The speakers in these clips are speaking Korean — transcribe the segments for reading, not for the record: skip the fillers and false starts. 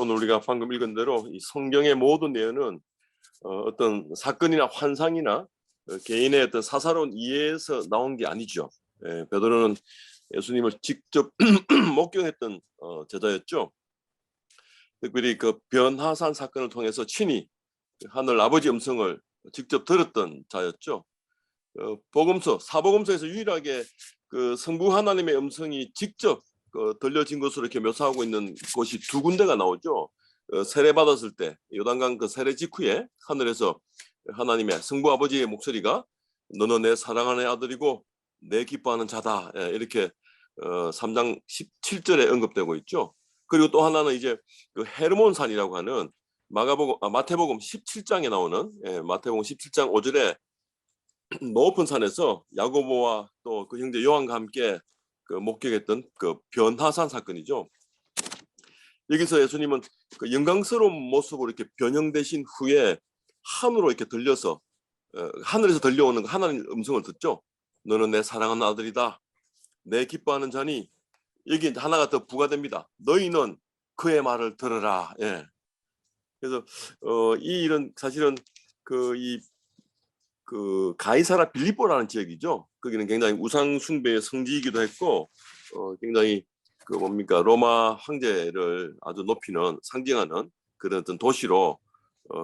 오늘 우리가 방금 읽은 대로 이 성경의 모든 예언은 어떤 사건이나 환상이나 개인의 어떤 사사로운 이해에서 나온 게 아니죠. 베드로는 예수님을 직접 목격했던 제자였죠. 특별히 그 변화산 사건을 통해서 친히 하늘 아버지 음성을 직접 들었던 자였죠. 복음서, 사복음서에서 유일하게 그 성부 하나님의 음성이 직접 들려진 것으로 이렇게 묘사하고 있는 곳이 두 군데가 나오죠. 세례 받았을 때 요단강 그 세례 직후에 하늘에서 하나님의 성부 아버지의 목소리가 너는 내 사랑하는 아들이고 내 기뻐하는 자다, 이렇게 3장 17절에 언급되고 있죠. 그리고 또 하나는 이제 그 헤르몬산이라고 하는 마태복음 17장에 나오는, 마태복음 17장 5절에 높은 산에서 야고보와 또 그 형제 요한과 함께 그 목격했던 그 변화산 사건이죠. 여기서 예수님은 그 영광스러운 모습으로 이렇게 변형되신 후에 하늘로 이렇게 들려서 하늘에서 들려오는 하나님 음성을 듣죠. 너는 내 사랑하는 아들이다. 내 기뻐하는 자니. 여기 하나가 더 부과됩니다. 너희는 그의 말을 들으라. 예. 그래서 이 일은 사실은 그 가이사라 빌립보라는 지역이죠. 거기는 굉장히 우상 숭배의 성지이기도 했고 굉장히 그 뭡니까 로마 황제를 아주 높이는 상징하는 그런 어떤 도시로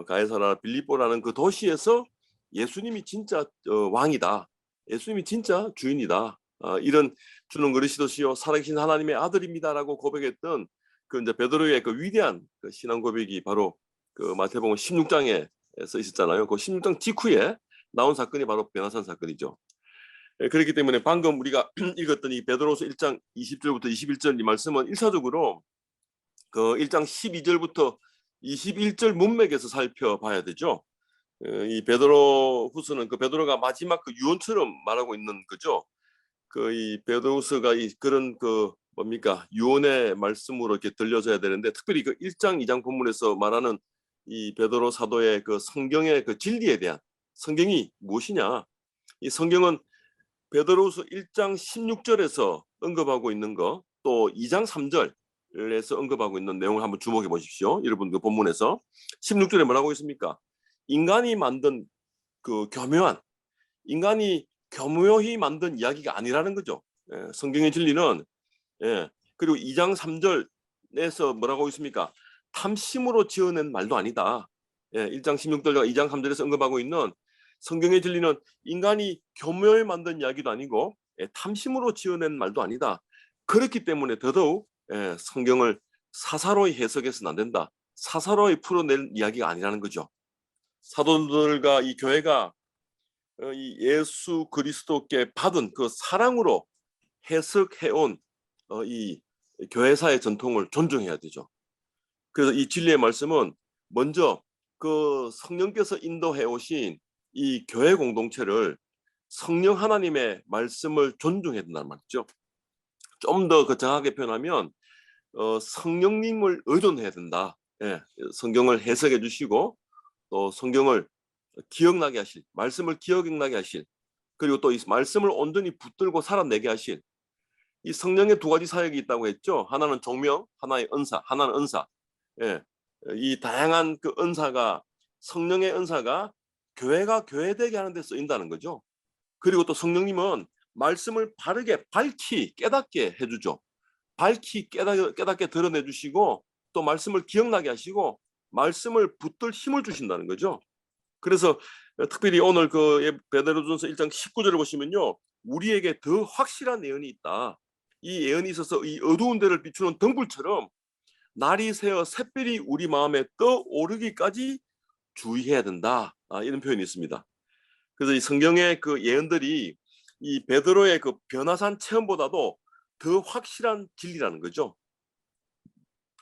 가이사라 빌립보라는 그 도시에서 예수님이 진짜 왕이다. 예수님이 진짜 주인이다. 이런 주는 그리스도시요 살아계신 하나님의 아들입니다라고 고백했던 그 이제 베드로의 그 위대한 그 신앙 고백이 바로 그 마태복음 16장에 써 있었잖아요. 그 16장 직후에 나온 사건이 바로 변화산 사건이죠. 그렇기 때문에 방금 우리가 읽었던 이 베드로서 1장 20절부터 21절 이 말씀은 일차적으로 그 1장 12절부터 21절 문맥에서 살펴봐야 되죠. 이 베드로후서는 그 베드로가 마지막 그 유언처럼 말하고 있는 거죠. 그 이 베드로후서가 이 그런 그 뭡니까 유언의 말씀으로 이렇게 들려져야 되는데, 특별히 그 1장 2장 본문에서 말하는 이 베드로 사도의 그 성경의 그 진리에 대한, 성경이 무엇이냐? 이 성경은 베드로후서 1장 16절에서 언급하고 있는 거, 또 2장 3절에서 언급하고 있는 내용을 한번 주목해 보십시오. 여러분 그 본문에서 16절에 뭐라고 있습니까? 인간이 만든 그 인간이 교묘히 만든 이야기가 아니라는 거죠. 성경의 진리는. 그리고 2장 3절에서 뭐라고 있습니까? 탐심으로 지어낸 말도 아니다. 1장 16절과 2장 3절에서 언급하고 있는 성경의 진리는 인간이 교묘히 만든 이야기도 아니고 탐심으로 지어낸 말도 아니다. 그렇기 때문에 더더욱 성경을 사사로이 해석해서는 안 된다. 사사로이 풀어낼 이야기가 아니라는 거죠. 사도들과 이 교회가 이 예수 그리스도께 받은 그 사랑으로 해석해온 이 교회사의 전통을 존중해야 되죠. 그래서 이 진리의 말씀은 먼저 그 성령께서 인도해 오신 이 교회 공동체를 성령 하나님의 말씀을 존중해야 된다는 말이죠. 좀 더 정확하게 표현하면 성령님을 의존해야 된다. 성경을 해석해 주시고 또 성경을 기억나게 하실, 말씀을 기억나게 하실, 그리고 또 이 말씀을 온전히 붙들고 살아내게 하실 이 성령의 두 가지 사역이 있다고 했죠. 하나는 종명, 하나의 은사, 하나는 은사. 이 다양한 그 은사가, 성령의 은사가 교회가 교회되게 하는 데 쓰인다는 거죠. 그리고 또 성령님은 말씀을 바르게 밝히 깨닫게 해주죠. 밝히 깨닫게 드러내 주시고 또 말씀을 기억나게 하시고 말씀을 붙들 힘을 주신다는 거죠. 그래서 특별히 오늘 그 베드로전서 1장 19절을 보시면요, 우리에게 더 확실한 예언이 있다. 이 예언이 있어서 이 어두운 데를 비추는 등불처럼 날이 새어 샛별이 우리 마음에 떠오르기까지 주의해야 된다. 이런 표현이 있습니다. 그래서 이 성경의 그 예언들이 이 베드로의 그 변화산 체험보다도 더 확실한 진리라는 거죠.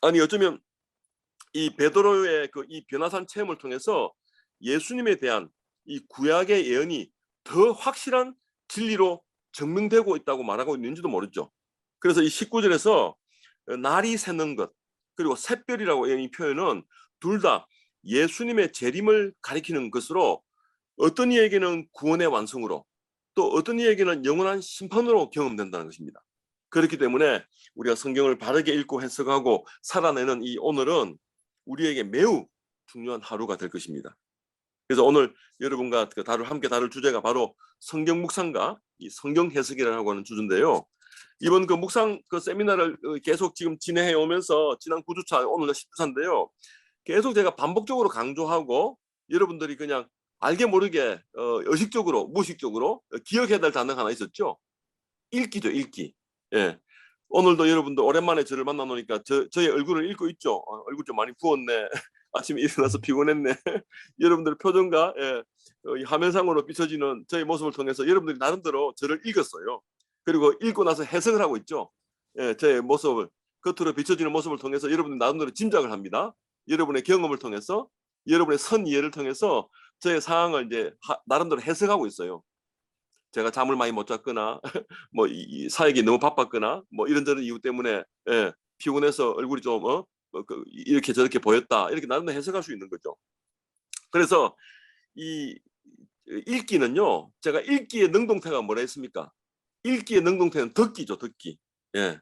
아니 어쩌면 이 베드로의 그 이 변화산 체험을 통해서 예수님에 대한 이 구약의 예언이 더 확실한 진리로 증명되고 있다고 말하고 있는지도 모르죠. 그래서 이 19절에서 날이 새는 것 그리고 샛별이라고 이 표현은 둘 다 예수님의 재림을 가리키는 것으로 어떤 이에게는 구원의 완성으로 또 어떤 이에게는 영원한 심판으로 경험된다는 것입니다. 그렇기 때문에 우리가 성경을 바르게 읽고 해석하고 살아내는 이 오늘은 우리에게 매우 중요한 하루가 될 것입니다. 그래서 오늘 여러분과 함께 다룰 주제가 바로 성경 묵상과 이 성경 해석이라고 하는 주제인데요. 이번 그 묵상 그 세미나를 계속 지금 진행해 오면서 지난 9주차 오늘 10주차인데요. 계속 제가 반복적으로 강조하고 여러분들이 그냥 알게 모르게 의식적으로 무의식적으로 기억해야 될 단어가 하나 있었죠. 읽기죠, 읽기. 예. 오늘도 여러분들 오랜만에 저를 만나 놓으니까 저의 얼굴을 읽고 있죠. 얼굴 좀 많이 부었네. 아침에 일어나서 피곤했네. 여러분들 표정과 이 화면상으로 비춰지는 저의 모습을 통해서 여러분들이 나름대로 저를 읽었어요. 그리고 읽고 나서 해석을 하고 있죠. 예, 저의 모습을 겉으로 비춰지는 모습을 통해서 여러분들 나름대로 짐작을 합니다. 여러분의 경험을 통해서 여러분의 선 이해를 통해서 저의 상황을 이제 나름대로 해석하고 있어요. 제가 잠을 많이 못 잤거나 뭐 이 사역이 너무 바빴거나 뭐 이런저런 이유 때문에 피곤해서 얼굴이 좀 이렇게 저렇게 보였다 이렇게 나름대로 해석할 수 있는 거죠. 그래서 이 읽기는요, 제가 읽기의 능동태가 뭐라 했습니까? 읽기의 능동태는 듣기죠, 듣기. 예.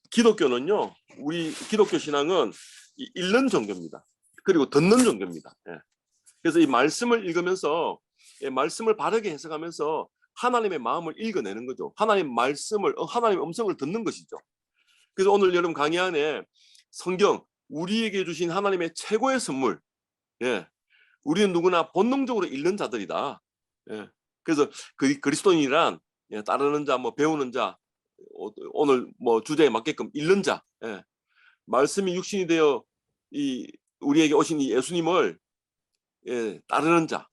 기독교는요, 우리 기독교 신앙은 읽는 종교입니다. 그리고 듣는 종교입니다. 예. 그래서 이 말씀을 읽으면서 말씀을 바르게 해석하면서 하나님의 마음을 읽어내는 거죠. 하나님 말씀을, 하나님의 음성을 듣는 것이죠. 그래서 오늘 여러분 강의 안에 성경, 우리에게 주신 하나님의 최고의 선물. 예. 우리는 누구나 본능적으로 읽는 자들이다. 예. 그래서 그리스도인이란 따르는 자, 뭐 배우는 자, 오늘 뭐 주제에 맞게끔 읽는 자. 예. 말씀이 육신이 되어 우리에게 오신 이 예수님을 따르는 자.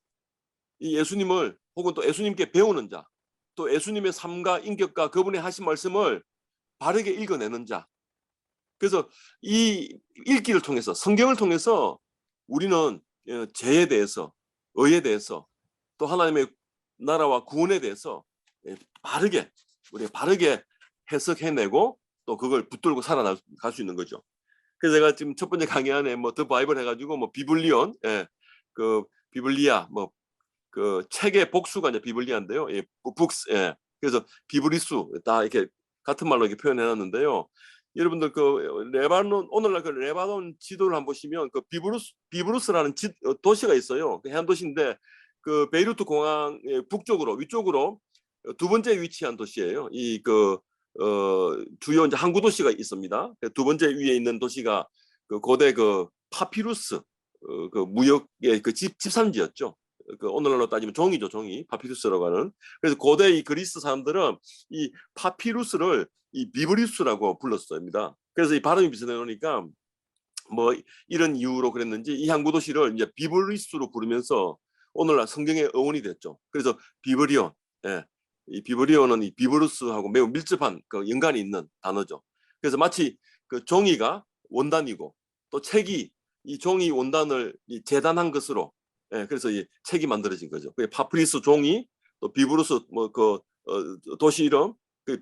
이 예수님을 혹은 또 예수님께 배우는 자, 또 예수님의 삶과 인격과 그분의 하신 말씀을 바르게 읽어내는 자. 그래서 이 읽기를 통해서 성경을 통해서 우리는 죄에 대해서, 의에 대해서, 또 하나님의 나라와 구원에 대해서 우리가 바르게 해석해내고 또 그걸 붙들고 살아갈 수 있는 거죠. 그래서 제가 지금 첫 번째 강의 안에 뭐 더 바이블 해가지고 뭐 비블리온, 그 비블리아, 뭐 그 책의 복수가 이제 비블리아인데요. 북스, 그래서 비브리수 다 이렇게 같은 말로 이렇게 표현해놨는데요. 여러분들 레바논, 오늘날 레바논 지도를 한번 보시면 비브루스라는 도시가 있어요. 해안 도시인데 베이루트 공항의 북쪽으로 위쪽으로 두 번째 위치한 도시예요. 주요 이제 항구 도시가 있습니다. 두 번째 위에 있는 도시가 고대 파피루스 무역의 집산지였죠. 오늘날로 따지면 종이죠, 종이. 파피루스라고 하는. 그래서 고대 이 그리스 사람들은 이 파피루스를 이 비브리스라고 불렀습니다. 그래서 이 발음이 비슷해 놓으니까 뭐 이런 이유로 그랬는지 이 항구 도시를 이제 비브리스로 부르면서 오늘날 성경의 어원이 됐죠. 그래서 비브리온, 이 비브리온은 이 비브루스하고 매우 밀접한 연관이 있는 단어죠. 그래서 마치 종이가 원단이고 또 책이 이 종이 원단을 재단한 것으로, 그래서 이 책이 만들어진 거죠. 파피루스 종이, 또 비브루스 도시 이름,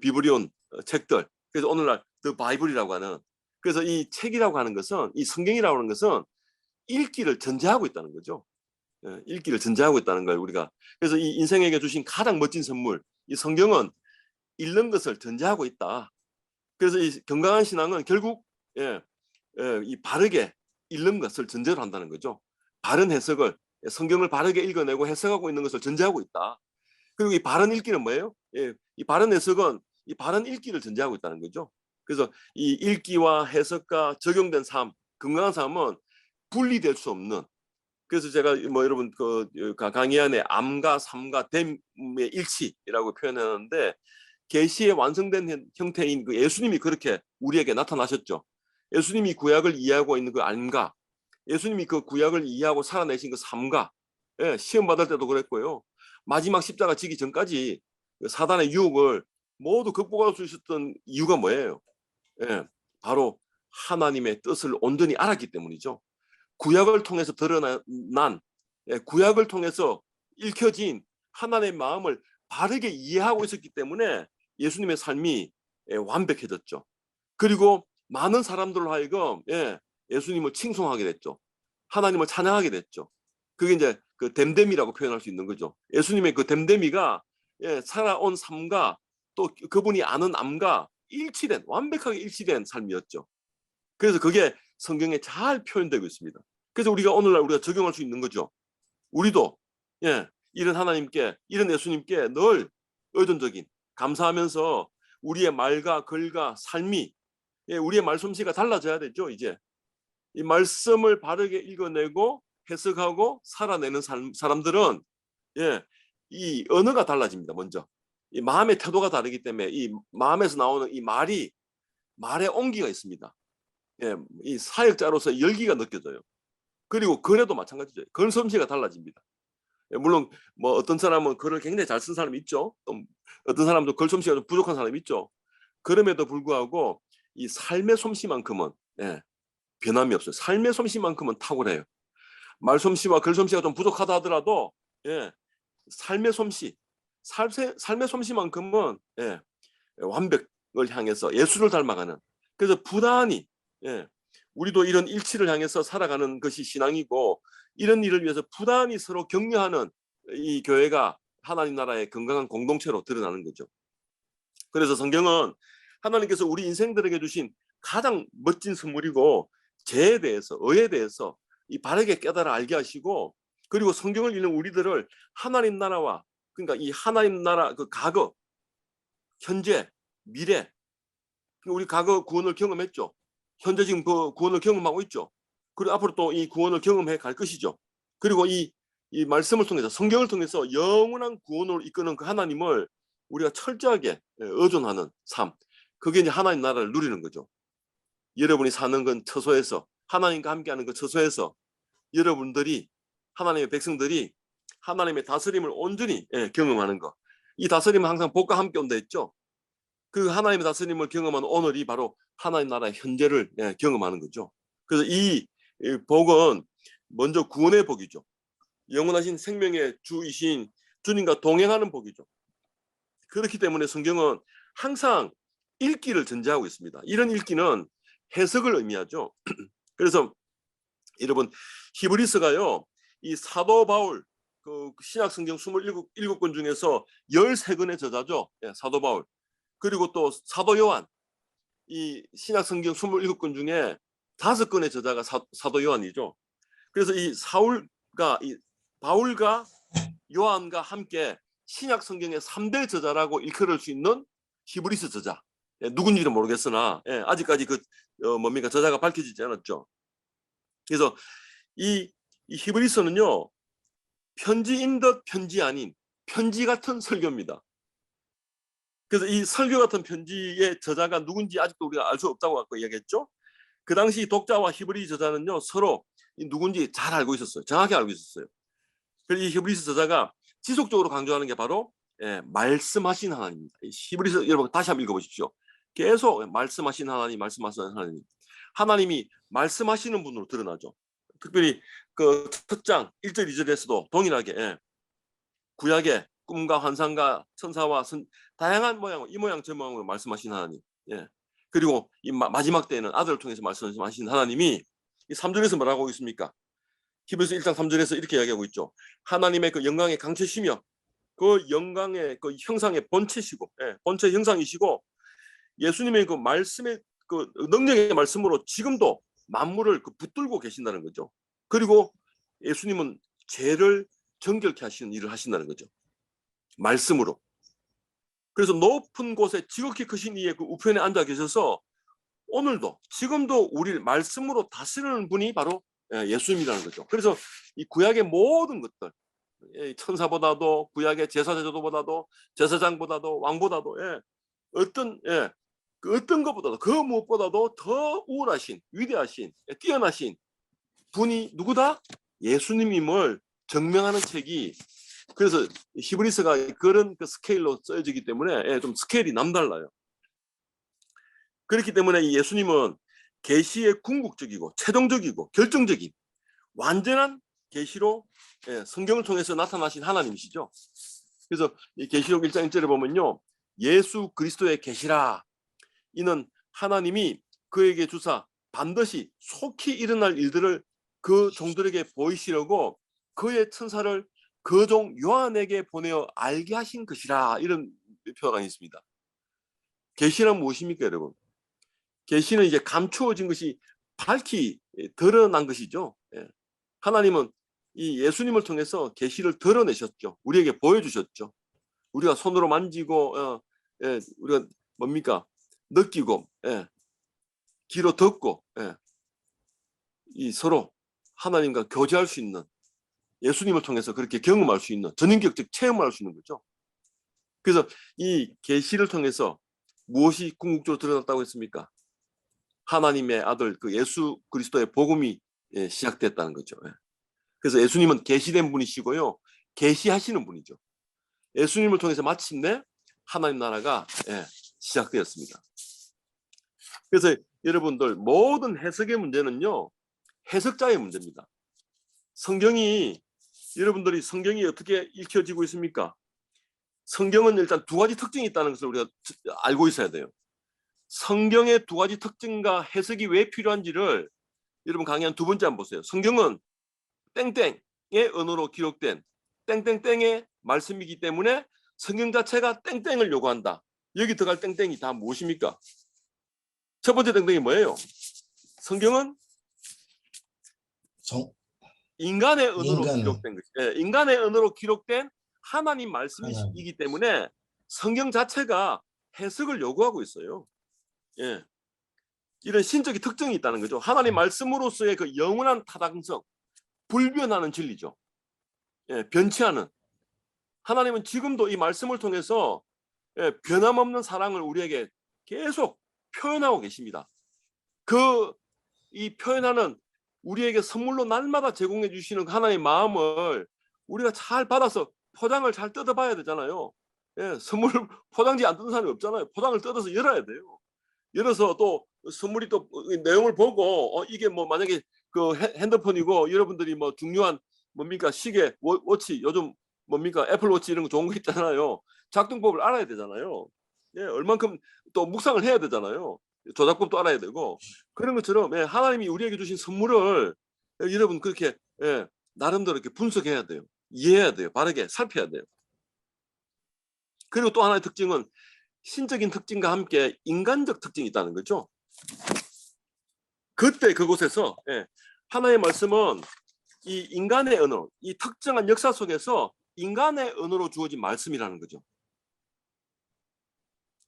비브리온 책들. 그래서 오늘날 더 바이블이라고 하는, 그래서 이 책이라고 하는 것은, 이 성경이라고 하는 것은 읽기를 전제하고 있다는 거죠. 읽기를 전제하고 있다는 걸 우리가. 그래서 이 인생에게 주신 가장 멋진 선물, 이 성경은 읽는 것을 전제하고 있다. 그래서 이 건강한 신앙은 결국 이 바르게 읽는 것을 전제로 한다는 거죠. 바른 해석을, 성경을 바르게 읽어내고 해석하고 있는 것을 전제하고 있다. 그리고 이 바른 읽기는 뭐예요? 이 바른 해석은 이 바른 읽기를 전제하고 있다는 거죠. 그래서 이 읽기와 해석과 적용된 삶, 건강한 삶은 분리될 수 없는. 그래서 제가 뭐 여러분 강의 안에 암과 삶과 됨의 일치라고 표현하는데, 계시의 완성된 형태인 예수님이 그렇게 우리에게 나타나셨죠. 예수님이 구약을 이해하고 있는 암과, 예수님이 구약을 이해하고 살아내신 삶과, 시험 받을 때도 그랬고요. 마지막 십자가 지기 전까지 사단의 유혹을 모두 극복할 수 있었던 이유가 뭐예요? 바로 하나님의 뜻을 온전히 알았기 때문이죠. 구약을 통해서 드러난, 구약을 통해서 읽혀진 하나님의 마음을 바르게 이해하고 있었기 때문에 예수님의 삶이 완벽해졌죠. 그리고 많은 사람들로 하여금 예수님을 칭송하게 됐죠. 하나님을 찬양하게 됐죠. 그게 이제 됨됨이라고 표현할 수 있는 거죠. 예수님의 됨됨이가 살아온 삶과 또 그분이 아는 암과 완벽하게 일치된 삶이었죠. 그래서 그게 성경에 잘 표현되고 있습니다. 그래서 우리가 오늘날 우리가 적용할 수 있는 거죠. 우리도 이런 하나님께, 이런 예수님께 늘 의존적인, 감사하면서 우리의 말과 글과 삶이, 우리의 말솜씨가 달라져야 되죠. 이제 이 말씀을 바르게 읽어내고 해석하고 살아내는 사람들은 이 언어가 달라집니다. 먼저 이 마음의 태도가 다르기 때문에 이 마음에서 나오는 이 말에 온기가 있습니다. 이 사역자로서 열기가 느껴져요. 그리고 글에도 마찬가지죠. 글 솜씨가 달라집니다. 물론 뭐 어떤 사람은 글을 굉장히 잘 쓴 사람이 있죠. 또 어떤 사람도 글 솜씨가 좀 부족한 사람이 있죠. 그럼에도 불구하고 이 삶의 솜씨만큼은 변함이 없어요. 삶의 솜씨만큼은 탁월해요. 말 솜씨와 글 솜씨가 좀 부족하다 하더라도 삶의 솜씨, 삶의 솜씨만큼은 완벽을 향해서 예수를 닮아가는. 그래서 부단히 우리도 이런 일치를 향해서 살아가는 것이 신앙이고, 이런 일을 위해서 부단히 서로 격려하는 이 교회가 하나님 나라의 건강한 공동체로 드러나는 거죠. 그래서 성경은 하나님께서 우리 인생들에게 주신 가장 멋진 선물이고, 죄에 대해서, 의에 대해서 이 바르게 깨달아 알게 하시고, 그리고 성경을 읽는 우리들을 하나님 나라와, 그러니까 이 하나님 나라 그 과거, 현재, 미래, 우리 과거 구원을 경험했죠. 현재 지금 그 구원을 경험하고 있죠. 그리고 앞으로 또 이 구원을 경험해 갈 것이죠. 그리고 이 말씀을 통해서, 성경을 통해서 영원한 구원으로 이끄는 그 하나님을 우리가 철저하게 의존하는 삶, 그게 이제 하나님 나라를 누리는 거죠. 여러분이 사는 건 처소에서, 하나님과 함께하는 그 처소에서 여러분들이, 하나님의 백성들이 하나님의 다스림을 온전히 경험하는 것. 이 다스림은 항상 복과 함께 온다 했죠. 그 하나님의 다스림을 경험하는 오늘이 바로 하나님 나라의 현재를 경험하는 거죠. 그래서 이 복은 먼저 구원의 복이죠. 영원하신 생명의 주이신 주님과 동행하는 복이죠. 그렇기 때문에 성경은 항상 읽기를 전제하고 있습니다. 이런 읽기는 해석을 의미하죠. 그래서 여러분, 히브리서가요, 이 사도 바울, 그 신약 성경 27권 중에서 13권의 저자죠. 사도 바울. 그리고 또 사도 요한, 이 신약 성경 27권 중에 5권의 저자가 사도 요한이죠. 그래서 이 바울과 요한과 함께 신약 성경의 3대 저자라고 일컬을 수 있는 히브리서 저자. 누군지는 모르겠으나 아직까지 저자가 밝혀지지 않았죠. 그래서 이 히브리서는요, 편지인 듯 편지 아닌 편지 같은 설교입니다. 그래서 이 설교 같은 편지의 저자가 누군지 아직도 우리가 알 수 없다고 아까 이야기했죠. 그 당시 독자와 히브리 저자는요, 서로 누군지 잘 알고 있었어요. 정확히 알고 있었어요. 그래서 이 히브리서 저자가 지속적으로 강조하는 게 바로 말씀하신 하나님입니다. 히브리서 여러분 다시 한번 읽어보십시오. 계속 말씀하신 하나님, 말씀하신 하나님. 하나님이 말씀하시는 분으로 드러나죠. 특별히 그 첫 장 1절 2절에서도 동일하게 구약의 꿈과 환상과 천사와 다양한 모양, 이 모양 저 모양으로 말씀하신 하나님. 그리고 이 마지막 때에는 아들을 통해서 말씀하신 하나님이 이 3절에서 뭐라고 있습니까? 히브리서 1장 3절에서 이렇게 이야기하고 있죠. 하나님의 그 영광의 강체시며 그 영광의 그 형상의 본체시고, 본체 형상이시고, 예수님의 그 말씀의 그 능력의 말씀으로 지금도 만물을 붙들고 계신다는 거죠. 그리고 예수님은 죄를 정결케 하시는 일을 하신다는 거죠. 말씀으로. 그래서 높은 곳에 지극히 크신 이의 그 우편에 앉아 계셔서 오늘도 지금도 우리를 말씀으로 다스리는 분이 바로 예수님이라는 거죠. 그래서 이 구약의 모든 것들, 천사보다도 구약의 제사제도보다도 제사장보다도 왕보다도 어떤 것보다도 그 무엇보다도 더 우월하신, 위대하신, 뛰어나신 분이 누구다? 예수님임을 증명하는 책이, 그래서 히브리서가 그런 그 스케일로 써지기 때문에 좀 스케일이 남달라요. 그렇기 때문에 이 예수님은 계시의 궁극적이고 최종적이고 결정적인 완전한 계시로 성경을 통해서 나타나신 하나님이시죠. 그래서 이 계시록 1장 1절에 보면요, 예수 그리스도의 계시라, 이는 하나님이 그에게 주사 반드시 속히 일어날 일들을 그 종들에게 보이시려고 그의 천사를 그 종 요한에게 보내어 알게 하신 것이라, 이런 표현이 있습니다. 계시는 무엇입니까, 여러분? 계시는 이제 감추어진 것이 밝히 드러난 것이죠. 예. 하나님은 이 예수님을 통해서 계시를 드러내셨죠. 우리에게 보여주셨죠. 우리가 손으로 만지고 예, 우리가 뭡니까? 느끼고 예, 귀로 듣고 예, 이 서로 하나님과 교제할 수 있는 예수님을 통해서 그렇게 경험할 수 있는 전인격적 체험할 수 있는 거죠. 그래서 이 계시를 통해서 무엇이 궁극적으로 드러났다고 했습니까? 하나님의 아들 그 예수 그리스도의 복음이 예, 시작됐다는 거죠. 예. 그래서 예수님은 계시된 분이시고요. 계시하시는 분이죠. 예수님을 통해서 마침내 하나님 나라가 예, 시작되었습니다. 그래서 여러분들 모든 해석의 문제는요. 해석자의 문제입니다. 성경이 여러분들이 성경이 어떻게 읽혀지고 있습니까? 성경은 일단 두 가지 특징이 있다는 것을 우리가 알고 있어야 돼요. 성경의 두 가지 특징과 해석이 왜 필요한지를 여러분 강의 한 두 번째 한번 보세요. 성경은 땡땡의 언어로 기록된 땡땡땡의 말씀이기 때문에 성경 자체가 땡땡을 요구한다. 여기 들어갈 땡땡이 다 무엇입니까? 첫 번째 땡땡이 뭐예요? 성경은 인간의 언어로 기록된 것이 예, 인간의 언어로 기록된 하나님 말씀이기 때문에 성경 자체가 해석을 요구하고 있어요. 예. 이런 신적인 특징이 있다는 거죠. 하나님 말씀으로서의 그 영원한 타당성, 불변하는 진리죠. 예, 변치하는. 하나님은 지금도 이 말씀을 통해서 예, 변함없는 사랑을 우리에게 계속 표현하고 계십니다. 이 표현하는 우리에게 선물로 날마다 제공해 주시는 하나님의 마음을 우리가 잘 받아서 포장을 잘 뜯어봐야 되잖아요. 예, 선물 포장지 안 뜯는 사람이 없잖아요. 포장을 뜯어서 열어야 돼요. 열어서 또 선물이 또 내용을 보고 이게 뭐 만약에 그 핸드폰이고 여러분들이 뭐 중요한 뭡니까 시계, 워치 요즘 뭡니까 애플워치 이런 거 좋은 거 있잖아요. 작동법을 알아야 되잖아요. 예, 얼만큼 또 묵상을 해야 되잖아요. 조작법도 알아야 되고 그런 것처럼 예, 하나님이 우리에게 주신 선물을 여러분 그렇게 예, 나름대로 이렇게 분석해야 돼요. 이해해야 돼요. 바르게 살펴야 돼요. 그리고 또 하나의 특징은 신적인 특징과 함께 인간적 특징이 있다는 거죠. 그때 그곳에서 예, 하나의 말씀은 이 인간의 언어, 이 특정한 역사 속에서 인간의 언어로 주어진 말씀이라는 거죠.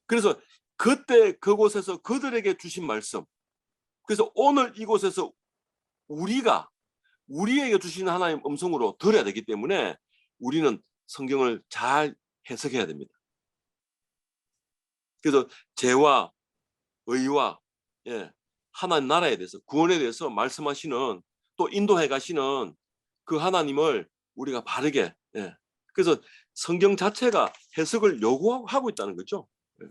그래서 그때 그곳에서 그들에게 주신 말씀. 그래서 오늘 이곳에서 우리에게 주시는 하나님 음성으로 들어야 되기 때문에 우리는 성경을 잘 해석해야 됩니다. 그래서 죄와 의와 예, 하나님 나라에 대해서 구원에 대해서 말씀하시는 또 인도해 가시는 그 하나님을 우리가 바르게 예. 그래서 성경 자체가 해석을 요구하고 있다는 거죠. 예.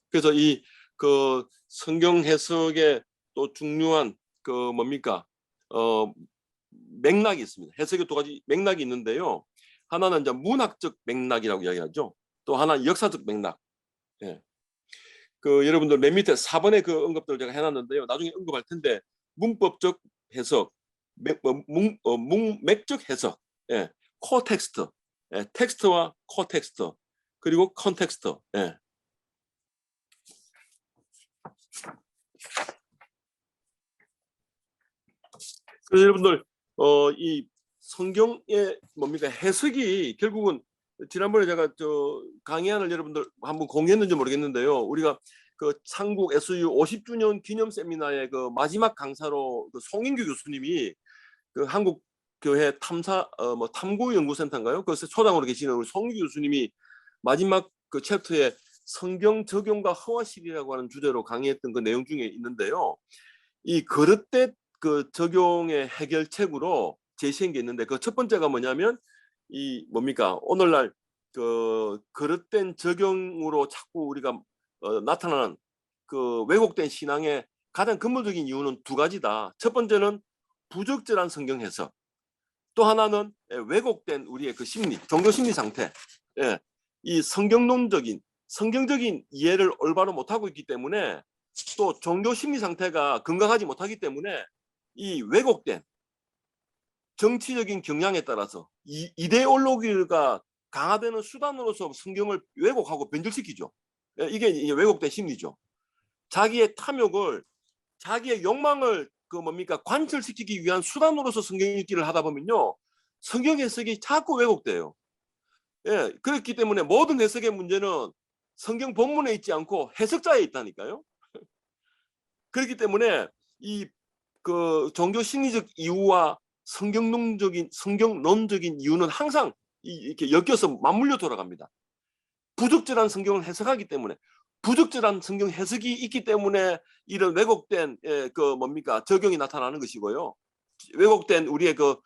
그래서 이 그 성경 해석의 또 중요한 그 뭡니까 맥락이 있습니다. 해석의 두 가지 맥락이 있는데요. 하나는 이제 문학적 맥락이라고 이야기하죠. 또 하나 역사적 맥락. 예. 그 여러분들 맨 밑에 4번의 그 언급들을 제가 해놨는데요. 나중에 언급할 텐데 문법적 해석, 맥적 해석, 예. 코텍스트, 예. 텍스트와 코텍스트, 그리고 컨텍스트. 예. 그래서 여러분들 이 성경의 뭡니까 해석이 결국은 지난번에 제가 저 강의안을 여러분들 한번 공유했는지 모르겠는데요. 우리가 그 창국 SU 50주년 기념 세미나의 그 마지막 강사로 그 송인규 교수님이 그 한국 교회 뭐 탐구연구센터인가요? 그 초당으로 계시는 우리 송인규 교수님이 마지막 그 챕터에 성경 적용과 허화실이라고 하는 주제로 강의했던 그 내용 중에 있는데요. 이 그릇된 그 적용의 해결책으로 제시한 게 있는데 그 첫 번째가 뭐냐면 이 뭡니까 오늘날 그 그릇된 적용으로 자꾸 우리가 나타나는 그 왜곡된 신앙의 가장 근본적인 이유는 두 가지다. 첫 번째는 부적절한 성경 해석. 또 하나는 왜곡된 우리의 그 심리, 종교 심리 상태. 예. 이 성경적인 이해를 올바로 못하고 있기 때문에 또 종교 심리 상태가 건강하지 못하기 때문에 이 왜곡된 정치적인 경향에 따라서 이데올로기가 강화되는 수단으로서 성경을 왜곡하고 변질시키죠. 이게 이제 왜곡된 심리죠. 자기의 탐욕을, 자기의 욕망을 그 뭡니까 관철시키기 위한 수단으로서 성경 읽기를 하다 보면요, 성경 해석이 자꾸 왜곡돼요. 예, 그렇기 때문에 모든 해석의 문제는 성경 본문에 있지 않고 해석자에 있다니까요. 그렇기 때문에 이 그 종교 심리적 이유와 성경론적인 이유는 항상 이렇게 엮여서 맞물려 돌아갑니다. 부적절한 성경을 해석하기 때문에, 부적절한 성경 해석이 있기 때문에 이런 왜곡된 그 뭡니까 적용이 나타나는 것이고요. 왜곡된 우리의 그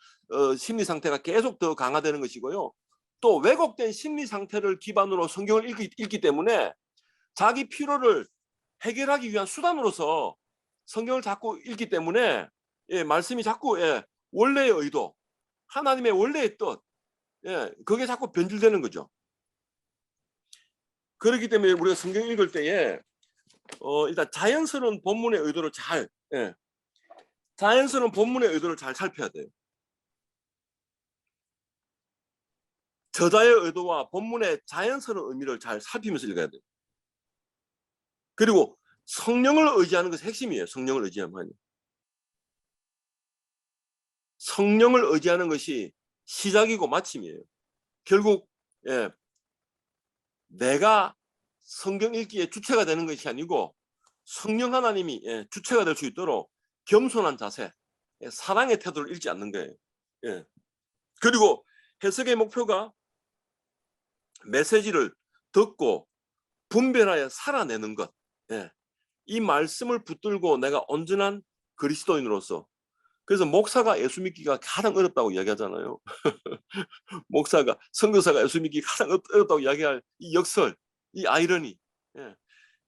심리 상태가 계속 더 강화되는 것이고요. 또 왜곡된 심리 상태를 기반으로 성경을 읽기 때문에 자기 피로를 해결하기 위한 수단으로서 성경을 자꾸 읽기 때문에 말씀이 자꾸 원래의 의도, 하나님의 원래의 뜻, 그게 자꾸 변질되는 거죠. 그렇기 때문에 우리가 성경 읽을 때에 일단 자연스러운 본문의 의도를 자연스러운 본문의 의도를 잘 살펴야 돼요. 저자의 의도와 본문의 자연스러운 의미를 잘 살피면서 읽어야 돼요. 그리고 성령을 의지하는 것이 핵심이에요. 성령을 의지하면. 성령을 의지하는 것이 시작이고 마침이에요. 결국 내가 성경 읽기에 주체가 되는 것이 아니고 성령 하나님이 주체가 될 수 있도록 겸손한 자세, 사랑의 태도를 잃지 않는 거예요. 그리고 해석의 목표가 메시지를 듣고 분별하여 살아내는 것. 이 말씀을 붙들고 내가 온전한 그리스도인으로서, 그래서 목사가 예수 믿기가 가장 어렵다고 이야기하잖아요. 목사가, 선교사가 예수 믿기가 가장 어렵다고 이야기할 이 역설, 이 아이러니,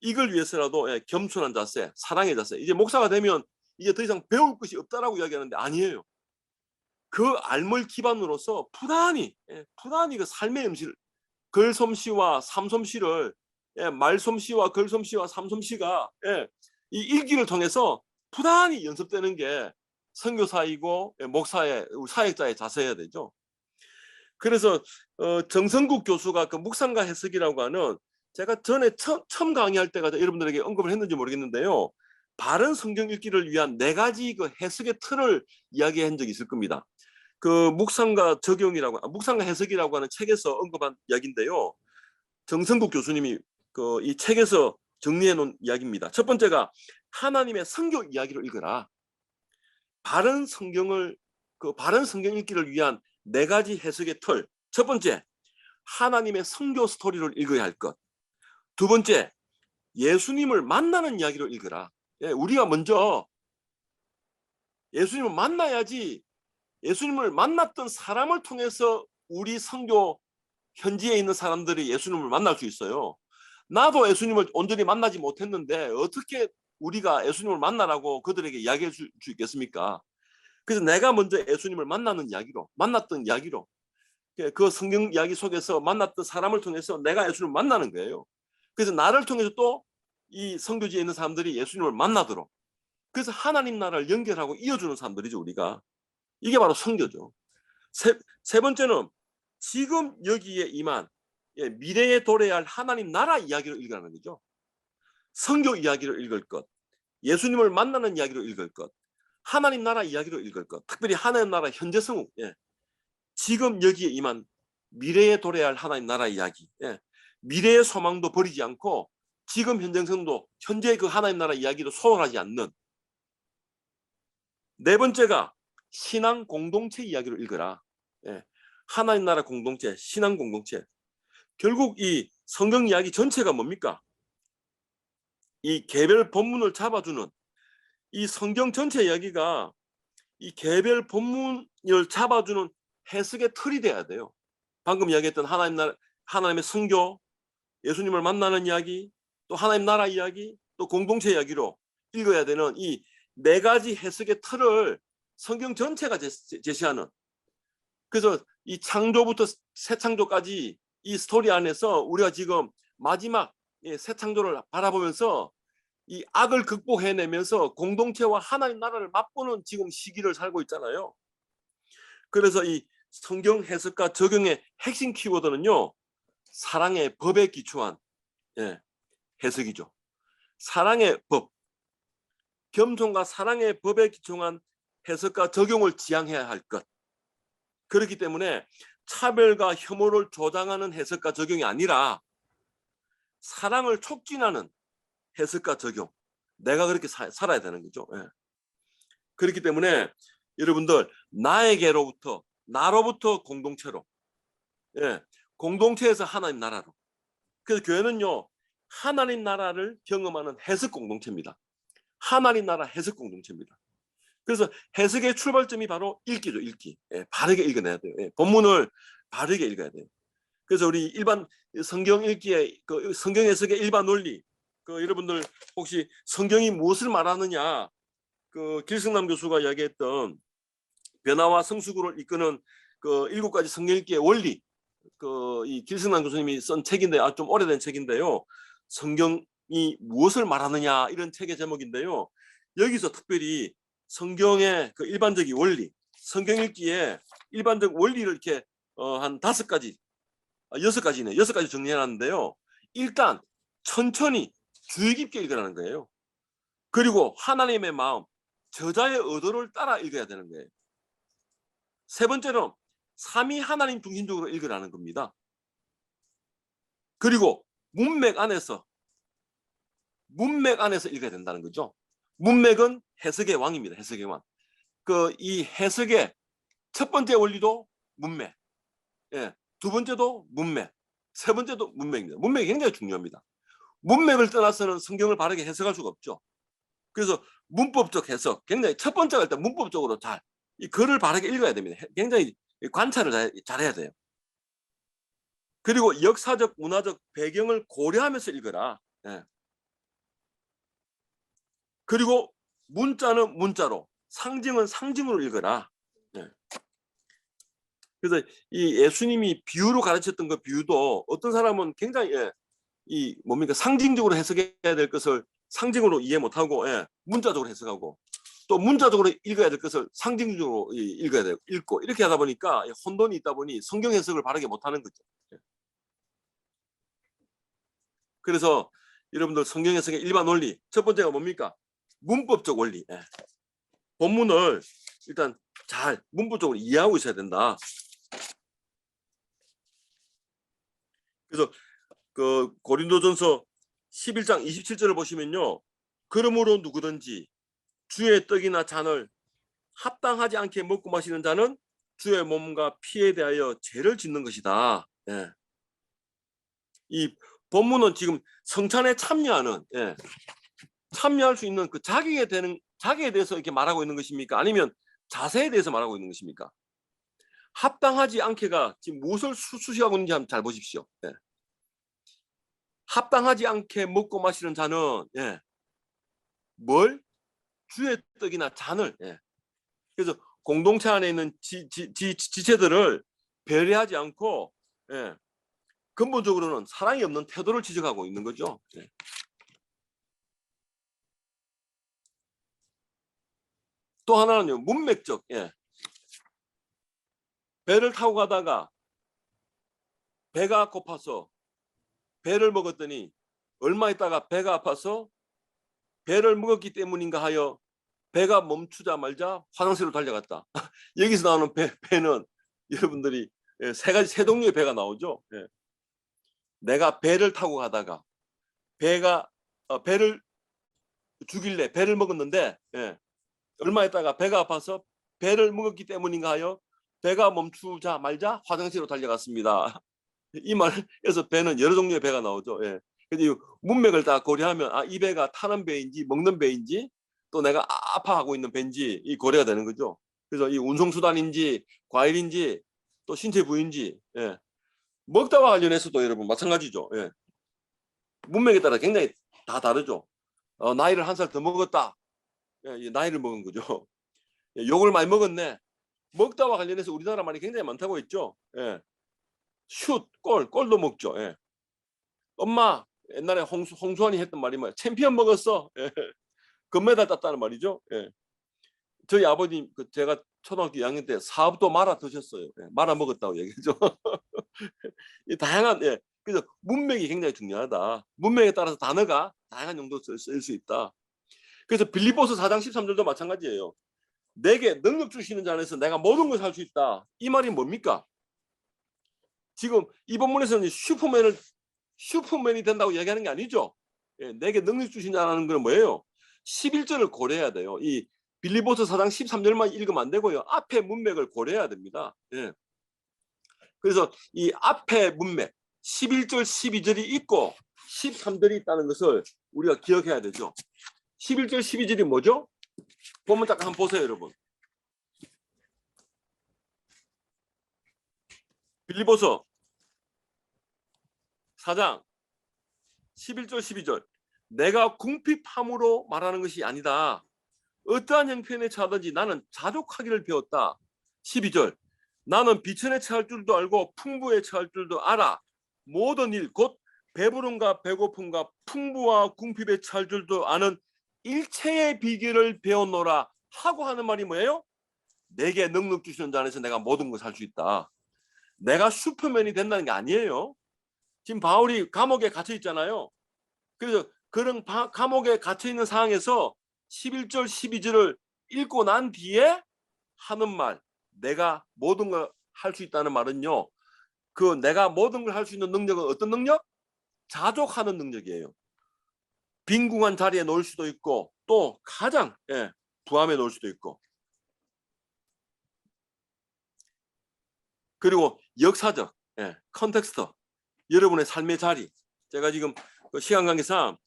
이걸 위해서라도 겸손한 자세, 사랑의 자세. 이제 목사가 되면 이제 더 이상 배울 것이 없다라고 이야기하는데 아니에요. 그 알물 기반으로서 부단히 그 삶의 음식, 글솜씨와 삼솜씨를 말솜씨와 글솜씨와 삼솜씨가 이 일기를 통해서 부단히 연습되는 게 선교사이고 목사의 사역자의 자세여야 되죠. 그래서 정성국 교수가 그 묵상과 해석이라고 하는, 제가 전에 처음 강의할 때가 여러분들에게 언급을 했는지 모르겠는데요, 바른 성경 읽기를 위한 4가지 그 해석의 틀을 이야기한 적이 있을 겁니다. 그 묵상과 해석이라고 하는 책에서 언급한 이야기인데요, 정성국 교수님이 그 이 책에서 정리해 놓은 이야기입니다. 첫 번째가 하나님의 성교 이야기를 읽어라. 바른 성경 읽기를 위한 4가지 해석의 틀. 첫 번째, 하나님의 성교 스토리를 읽어야 할 것. 두 번째, 예수님을 만나는 이야기를 읽어라. 우리가 먼저 예수님을 만나야지, 예수님을 만났던 사람을 통해서 우리 성교 현지에 있는 사람들이 예수님을 만날 수 있어요. 나도 예수님을 온전히 만나지 못했는데 어떻게 우리가 예수님을 만나라고 그들에게 이야기할 수 있겠습니까? 그래서 내가 먼저 예수님을 만났던 이야기로 그 성경 이야기 속에서 만났던 사람을 통해서 내가 예수님을 만나는 거예요. 그래서 나를 통해서 또 이 선교지에 있는 사람들이 예수님을 만나도록, 그래서 하나님 나라를 연결하고 이어주는 사람들이죠, 우리가. 이게 바로 선교죠. 세 번째는 지금 여기에 임한 미래에 도래해야 할 하나님 나라 이야기를 읽으라는 거죠. 선교 이야기를 읽을 것, 예수님을 만나는 이야기를 읽을 것, 하나님 나라 이야기를 읽을 것, 특별히 하나님 나라 현재성, 지금 여기에 임한 미래에 도래해야 할 하나님 나라 이야기, 미래의 소망도 버리지 않고 지금 현재성도, 현재 그 하나님 나라 이야기도 소홀하지 않는. 네 번째가 신앙 공동체 이야기를 읽어라. 하나님 나라 공동체, 신앙 공동체. 결국 이 성경 이야기 전체가 뭡니까? 이 개별 본문을 잡아주는, 이 성경 전체 이야기가 이 개별 본문을 잡아주는 해석의 틀이 돼야 돼요. 방금 이야기했던 하나님의 성교, 예수님을 만나는 이야기, 또 하나님 나라 이야기, 또 공동체 이야기로 읽어야 되는 이 4가지 해석의 틀을 성경 전체가 제시하는. 그래서 이 창조부터 새 창조까지 이 스토리 안에서 우리가 지금 마지막 새 창조를 바라보면서 이 악을 극복해내면서 공동체와 하나님 나라를 맛보는 지금 시기를 살고 있잖아요. 그래서 이 성경 해석과 적용의 핵심 키워드는요, 사랑의 법에 기초한 해석이죠. 사랑의 법, 겸손과 사랑의 법에 기초한 해석과 적용을 지향해야 할 것. 그렇기 때문에 차별과 혐오를 조장하는 해석과 적용이 아니라 사랑을 촉진하는 해석과 적용. 내가 그렇게 살아야 되는 거죠. 예. 그렇기 때문에 여러분들 나로부터 공동체로, 예, 공동체에서 하나님 나라로. 그래서 교회는요, 하나님 나라를 경험하는 해석 공동체입니다. 하나님 나라 해석 공동체입니다. 그래서 해석의 출발점이 바로 읽기죠. 읽기. 예, 바르게 읽어내야 돼요. 예, 본문을 바르게 읽어야 돼요. 그래서 우리 일반 성경 읽기의 그 성경 해석의 일반 논리, 그 여러분들 혹시 성경이 무엇을 말하느냐, 그 길승남 교수가 이야기했던 변화와 성숙을 이끄는 그 7가지 성경 읽기의 원리, 그 이 길승남 교수님이 쓴 책인데 좀 오래된 책인데요. 성경이 무엇을 말하느냐 이런 책의 제목인데요. 여기서 특별히 성경의 그 일반적인 원리, 성경 읽기에 일반적 원리를 이렇게 한 5가지, 6가지네, 6가지 정리해놨는데요. 일단 천천히 주의 깊게 읽으라는 거예요. 그리고 하나님의 마음, 저자의 의도를 따라 읽어야 되는 거예요. 세 번째는 삼위 하나님 중심적으로 읽으라는 겁니다. 그리고 문맥 안에서 읽어야 된다는 거죠. 문맥은 해석의 왕입니다. 해석의 왕. 그 이 해석의 첫 번째 원리도 문맥, 예, 두 번째도 문맥, 세 번째도 문맥입니다. 문맥이 굉장히 중요합니다. 문맥을 떠나서는 성경을 바르게 해석할 수가 없죠. 그래서 문법적 해석, 굉장히 첫 번째가 일단 문법적으로 잘 이 글을 바르게 읽어야 됩니다. 굉장히 관찰을 잘해야 돼요. 그리고 역사적, 문화적 배경을 고려하면서 읽어라. 예. 그리고 문자는 문자로, 상징은 상징으로 읽어라. 예. 그래서 이 예수님이 비유로 가르쳤던 그 비유도 어떤 사람은 굉장히 이 뭡니까 상징적으로 해석해야 될 것을 상징으로 이해 못하고 문자적으로 해석하고 또 문자적으로 읽어야 될 것을 상징적으로 읽어야 되고 읽고 이렇게 하다 보니까 혼돈이 있다 보니 성경 해석을 바르게 못하는 거죠. 그래서 여러분들 성경 해석의 일반 원리 첫 번째가 뭡니까? 문법적 원리. 본문을 일단 잘 문법적으로 이해하고 있어야 된다. 그래서 그 고린도전서 11장 27절을 보시면요. 그러므로 누구든지 주의 떡이나 잔을 합당하지 않게 먹고 마시는 자는 주의 몸과 피에 대하여 죄를 짓는 것이다. 예. 이 본문은 지금 성찬에 참여하는 참여할 수 있는 그 자격에 대해서 이렇게 말하고 있는 것입니까? 아니면 자세에 대해서 말하고 있는 것입니까? 합당하지 않게가 지금 무엇을 수식하고 있는지 한번 잘 보십시오. 예. 합당하지 않게 먹고 마시는 자는 뭘? 주의 떡이나 잔을 그래서 공동체 안에 있는 지체들을 배려하지 않고 근본적으로는 사랑이 없는 태도를 지적하고 있는 거죠. 또 하나는요. 문맥적. 배를 타고 가다가 배가 고파서 배를 먹었더니 얼마 있다가 배가 아파서 배를 먹었기 때문인가 하여 배가 멈추자 말자 화장실로 달려갔다. 여기서 나오는 배는 여러분들이 세 종류의 배가 나오죠. 내가 배를 타고 가다가 배가 배를 주길래 배를 먹었는데 얼마 있다가 배가 아파서 배를 먹었기 때문인가 하여 배가 멈추자 말자 화장실로 달려갔습니다. 이 말에서 배는 여러 종류의 배가 나오죠. 그래서 문맥을 다 고려하면 이 배가 타는 배인지 먹는 배인지 또 내가 아파하고 있는 배인지 이 고려가 되는 거죠. 그래서 이 운송수단인지 과일인지 또 신체 부위인지 먹다와 관련해서도 여러분 마찬가지죠. 문맥에 따라 굉장히 다 다르죠. 나이를 1살 더 먹었다. 나이를 먹은 거죠. 욕을 많이 먹었네. 먹다와 관련해서 우리나라 말이 굉장히 많다고 했죠. 슛, 골도 먹죠. 엄마 옛날에 홍수환이 했던 말이 뭐야? 챔피언 먹었어. 금메달 땄다는 말이죠. 저희 아버님 제가 초등학교 2학년 때 사업도 말아 드셨어요. 말아 먹었다고 얘기죠. 이 다양한 그래서 문맥이 굉장히 중요하다. 문맥에 따라서 단어가 다양한 용도로 쓸 수 있다. 그래서 빌립보서 4장 13절도 마찬가지예요. 내게 능력 주시는 자 안에서 내가 모든 것을 할 수 있다. 이 말이 뭡니까? 지금 이 본문에서는 슈퍼맨이 된다고 이야기하는 게 아니죠. 예, 내게 능력 주신 자라는 건 뭐예요? 11절을 고려해야 돼요. 이 빌립보서 4장 13절만 읽으면 안 되고요. 앞에 문맥을 고려해야 됩니다. 예. 그래서 이 앞에 문맥 11절 12절이 있고 13절이 있다는 것을 우리가 기억해야 되죠. 11절 12절이 뭐죠? 본문 잠깐 한번 보세요, 여러분. 빌립보서 4장 11절 12절 내가 궁핍함으로 말하는 것이 아니다. 어떠한 형편에 처하든지 나는 자족하기를 배웠다. 12절 나는 비천에 처할 줄도 알고 풍부에 처할 줄도 알아. 모든 일 곧 배부름과 배고픔과 풍부와 궁핍에 처할 줄도 아는 일체의 비결을 배웠노라 하고 하는 말이 뭐예요? 내게 능력 주시는 자 안에서 내가 모든 것을 할 수 있다. 내가 슈퍼맨이 된다는 게 아니에요. 지금 바울이 감옥에 갇혀 있잖아요. 그래서 그런 감옥에 갇혀 있는 상황에서 11절 12절을 읽고 난 뒤에 하는 말, 내가 모든 걸 할 수 있다는 말은요. 그 내가 모든 걸 할 수 있는 능력은 어떤 능력? 자족하는 능력이에요. 빈궁한 자리에 놓을 수도 있고 또 가장 부함에 놓을 수도 있고 그리고 역사적 컨텍스트 여러분의 삶의 자리 제가 지금 시간 관계상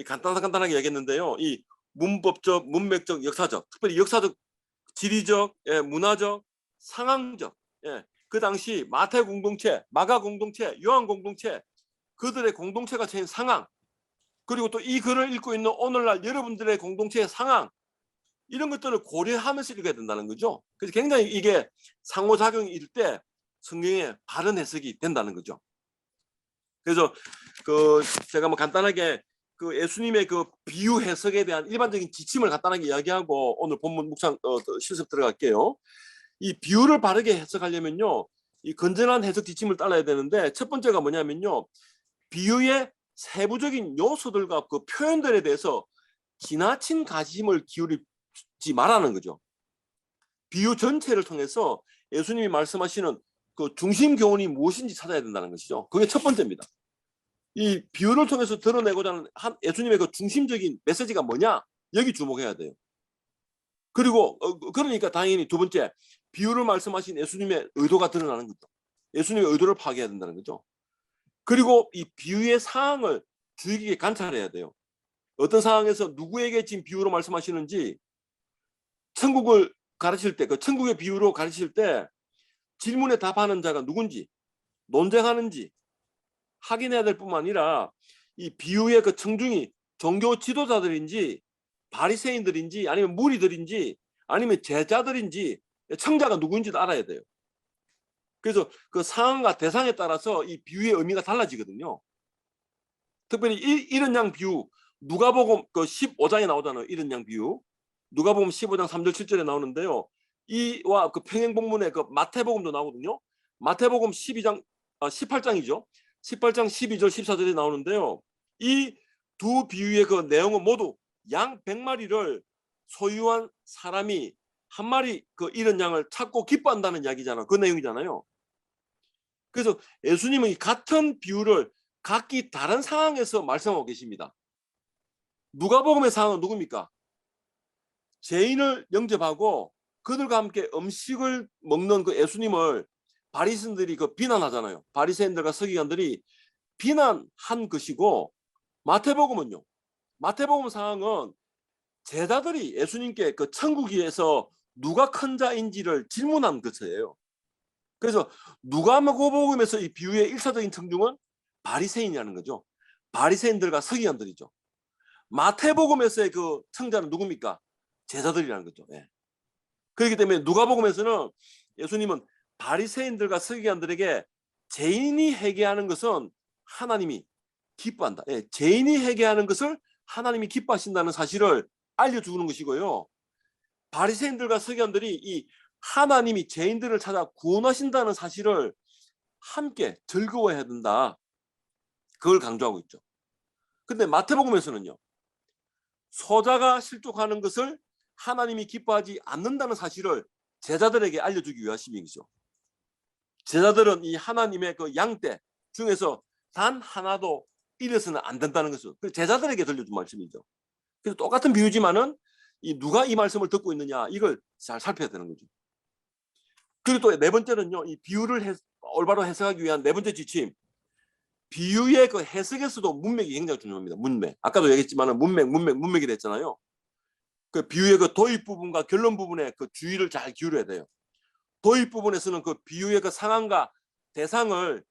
간단하게 얘기했는데요. 이 문법적, 문맥적, 역사적 특별히 역사적, 지리적, 문화적, 상황적 그 당시 마태 공동체, 마가 공동체, 요한 공동체 그들의 공동체가 처한 상황 그리고 또 이 글을 읽고 있는 오늘날 여러분들의 공동체의 상황 이런 것들을 고려하면서 읽어야 된다는 거죠. 그래서 굉장히 이게 상호작용일 때 성경의 바른 해석이 된다는 거죠. 그래서 제가 뭐 간단하게 예수님의 비유 해석에 대한 일반적인 지침을 간단하게 이야기하고 오늘 본문 묵상 실습 들어갈게요. 이 비유를 바르게 해석하려면요, 이 건전한 해석 지침을 따라야 되는데 첫 번째가 뭐냐면요, 비유의 세부적인 요소들과 그 표현들에 대해서 지나친 관심을 기울이지 말라는 거죠. 비유 전체를 통해서 예수님이 말씀하시는 그 중심 교훈이 무엇인지 찾아야 된다는 것이죠. 그게 첫 번째입니다. 이 비유를 통해서 드러내고자 하는 예수님의 그 중심적인 메시지가 뭐냐? 여기 주목해야 돼요. 그리고 그러니까 당연히 두 번째, 비유를 말씀하신 예수님의 의도가 드러나는 거죠. 예수님의 의도를 파악해야 된다는 거죠. 그리고 이 비유의 상황을 주의 깊게 관찰해야 돼요. 어떤 상황에서 누구에게 지금 비유로 말씀하시는지 천국을 가르칠 때, 그 천국의 비유로 가르칠 때 질문에 답하는 자가 누군지 논쟁하는지 확인해야 될 뿐만 아니라 이 비유의 그 청중이 종교 지도자들인지 바리새인들인지 아니면 무리들인지 아니면 제자들인지 청자가 누구인지도 알아야 돼요. 그래서 그 상황과 대상에 따라서 이 비유의 의미가 달라지거든요. 특별히 이런 양 비유 누가복음 15장에 나오잖아요. 이런 양 비유 누가복음 15장 3절 7절에 나오는데요. 이와 평행본문에 마태복음도 나오거든요. 마태복음 18장이죠. 18장 12절 14절에 나오는데요. 이 두 비유의 그 내용은 모두 양 100마리를 소유한 사람이 한 마리 잃은 양을 찾고 기뻐한다는 이야기잖아요. 그 내용이잖아요. 그래서 예수님은 이 같은 비유를 각기 다른 상황에서 말씀하고 계십니다. 누가복음의 상황은 누굽니까? 죄인을 영접하고 그들과 함께 음식을 먹는 그 예수님을 바리새인들이 비난하잖아요. 바리새인들과 서기관들이 비난한 것이고 마태복음은요. 마태복음 상황은 제자들이 예수님께 천국에서 누가 큰 자인지를 질문한 것이에요. 그래서 누가복음에서 이 비유의 일차적인 청중은 바리새인이라는 거죠. 바리새인들과 서기관들이죠. 마태복음에서의 그 청자는 누굽니까? 제자들이라는 거죠. 그렇기 때문에 누가복음에서는 예수님은 바리새인들과 서기관들에게 죄인이 회개하는 것은 하나님이 기뻐한다. 죄인이 회개하는 것을 하나님이 기뻐하신다는 사실을 알려주는 것이고요. 바리새인들과 서기관들이 이 하나님이 죄인들을 찾아 구원하신다는 사실을 함께 즐거워해야 된다. 그걸 강조하고 있죠. 근데 마태복음에서는요. 소자가 실족하는 것을 하나님이 기뻐하지 않는다는 사실을 제자들에게 알려주기 위하심이죠. 제자들은 이 하나님의 그 양떼 중에서 단 하나도 잃어서는 안 된다는 것을 제자들에게 들려준 말씀이죠. 그래서 똑같은 비유지만은 누가 이 말씀을 듣고 있느냐 이걸 잘 살펴야 되는 거죠. 그리고 또 네 번째는요, 이 비유를 올바로 해석하기 위한 네 번째 지침. 비유의 그 해석에서도 문맥이 굉장히 중요합니다. 문맥. 아까도 얘기했지만은 문맥이라 했잖아요. 그 비유의 그 도입 부분과 결론 부분에 그 주의를 잘 기울여야 돼요. 도입 부분에서는 그 비유의 그 상황과 대상을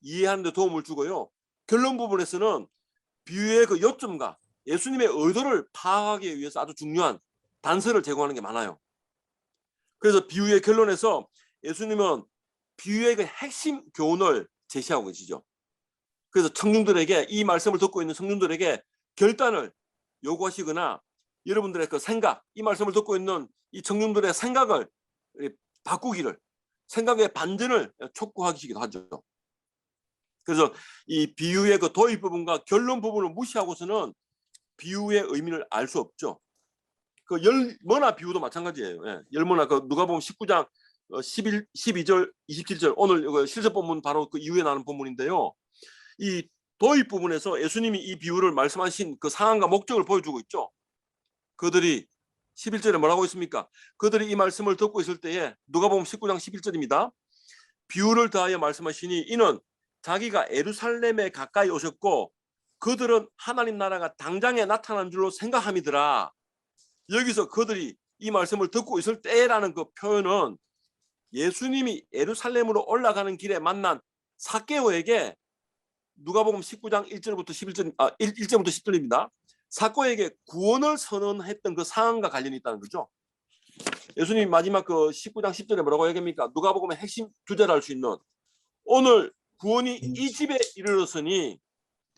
이해하는 데 도움을 주고요. 결론 부분에서는 비유의 그 요점과 예수님의 의도를 파악하기 위해서 아주 중요한 단서를 제공하는 게 많아요. 그래서 비유의 결론에서 예수님은 비유의 그 핵심 교훈을 제시하고 계시죠. 그래서 청중들에게 이 말씀을 듣고 있는 청중들에게 결단을 요구하시거나 여러분들의 그 생각, 이 말씀을 듣고 있는 이 청중들의 생각을 바꾸기를, 생각의 반전을 촉구하시기도 하죠. 그래서 이 비유의 그 도입 부분과 결론 부분을 무시하고서는 비유의 의미를 알 수 없죠. 그 열머나 비유도 마찬가지예요. 예. 열머나 그 누가복음 19장 12절, 27절 오늘 실습 본문 바로 그 이후에 나오는 본문인데요. 이 도입 부분에서 예수님이 이 비유를 말씀하신 그 상황과 목적을 보여주고 있죠. 그들이 11절에 뭐라고 있습니까? 그들이 이 말씀을 듣고 있을 때에 누가복음 19장 11절입니다. 비유를 더하여 말씀하시니 이는 자기가 예루살렘에 가까이 오셨고 그들은 하나님 나라가 당장에 나타난 줄로 생각함이더라. 여기서 그들이 이 말씀을 듣고 있을 때라는 그 표현은 예수님이 예루살렘으로 올라가는 길에 만난 삭개오에게 누가복음 19장 1절부터 11절, 1절부터 10절입니다. 삭개오에게 구원을 선언했던 그 상황과 관련이 있다는 거죠. 예수님이 마지막 그 19장 10절에 뭐라고 얘기합니까? 누가복음의 핵심 주제를 알 수 있는 오늘 구원이 이 집에 이르렀으니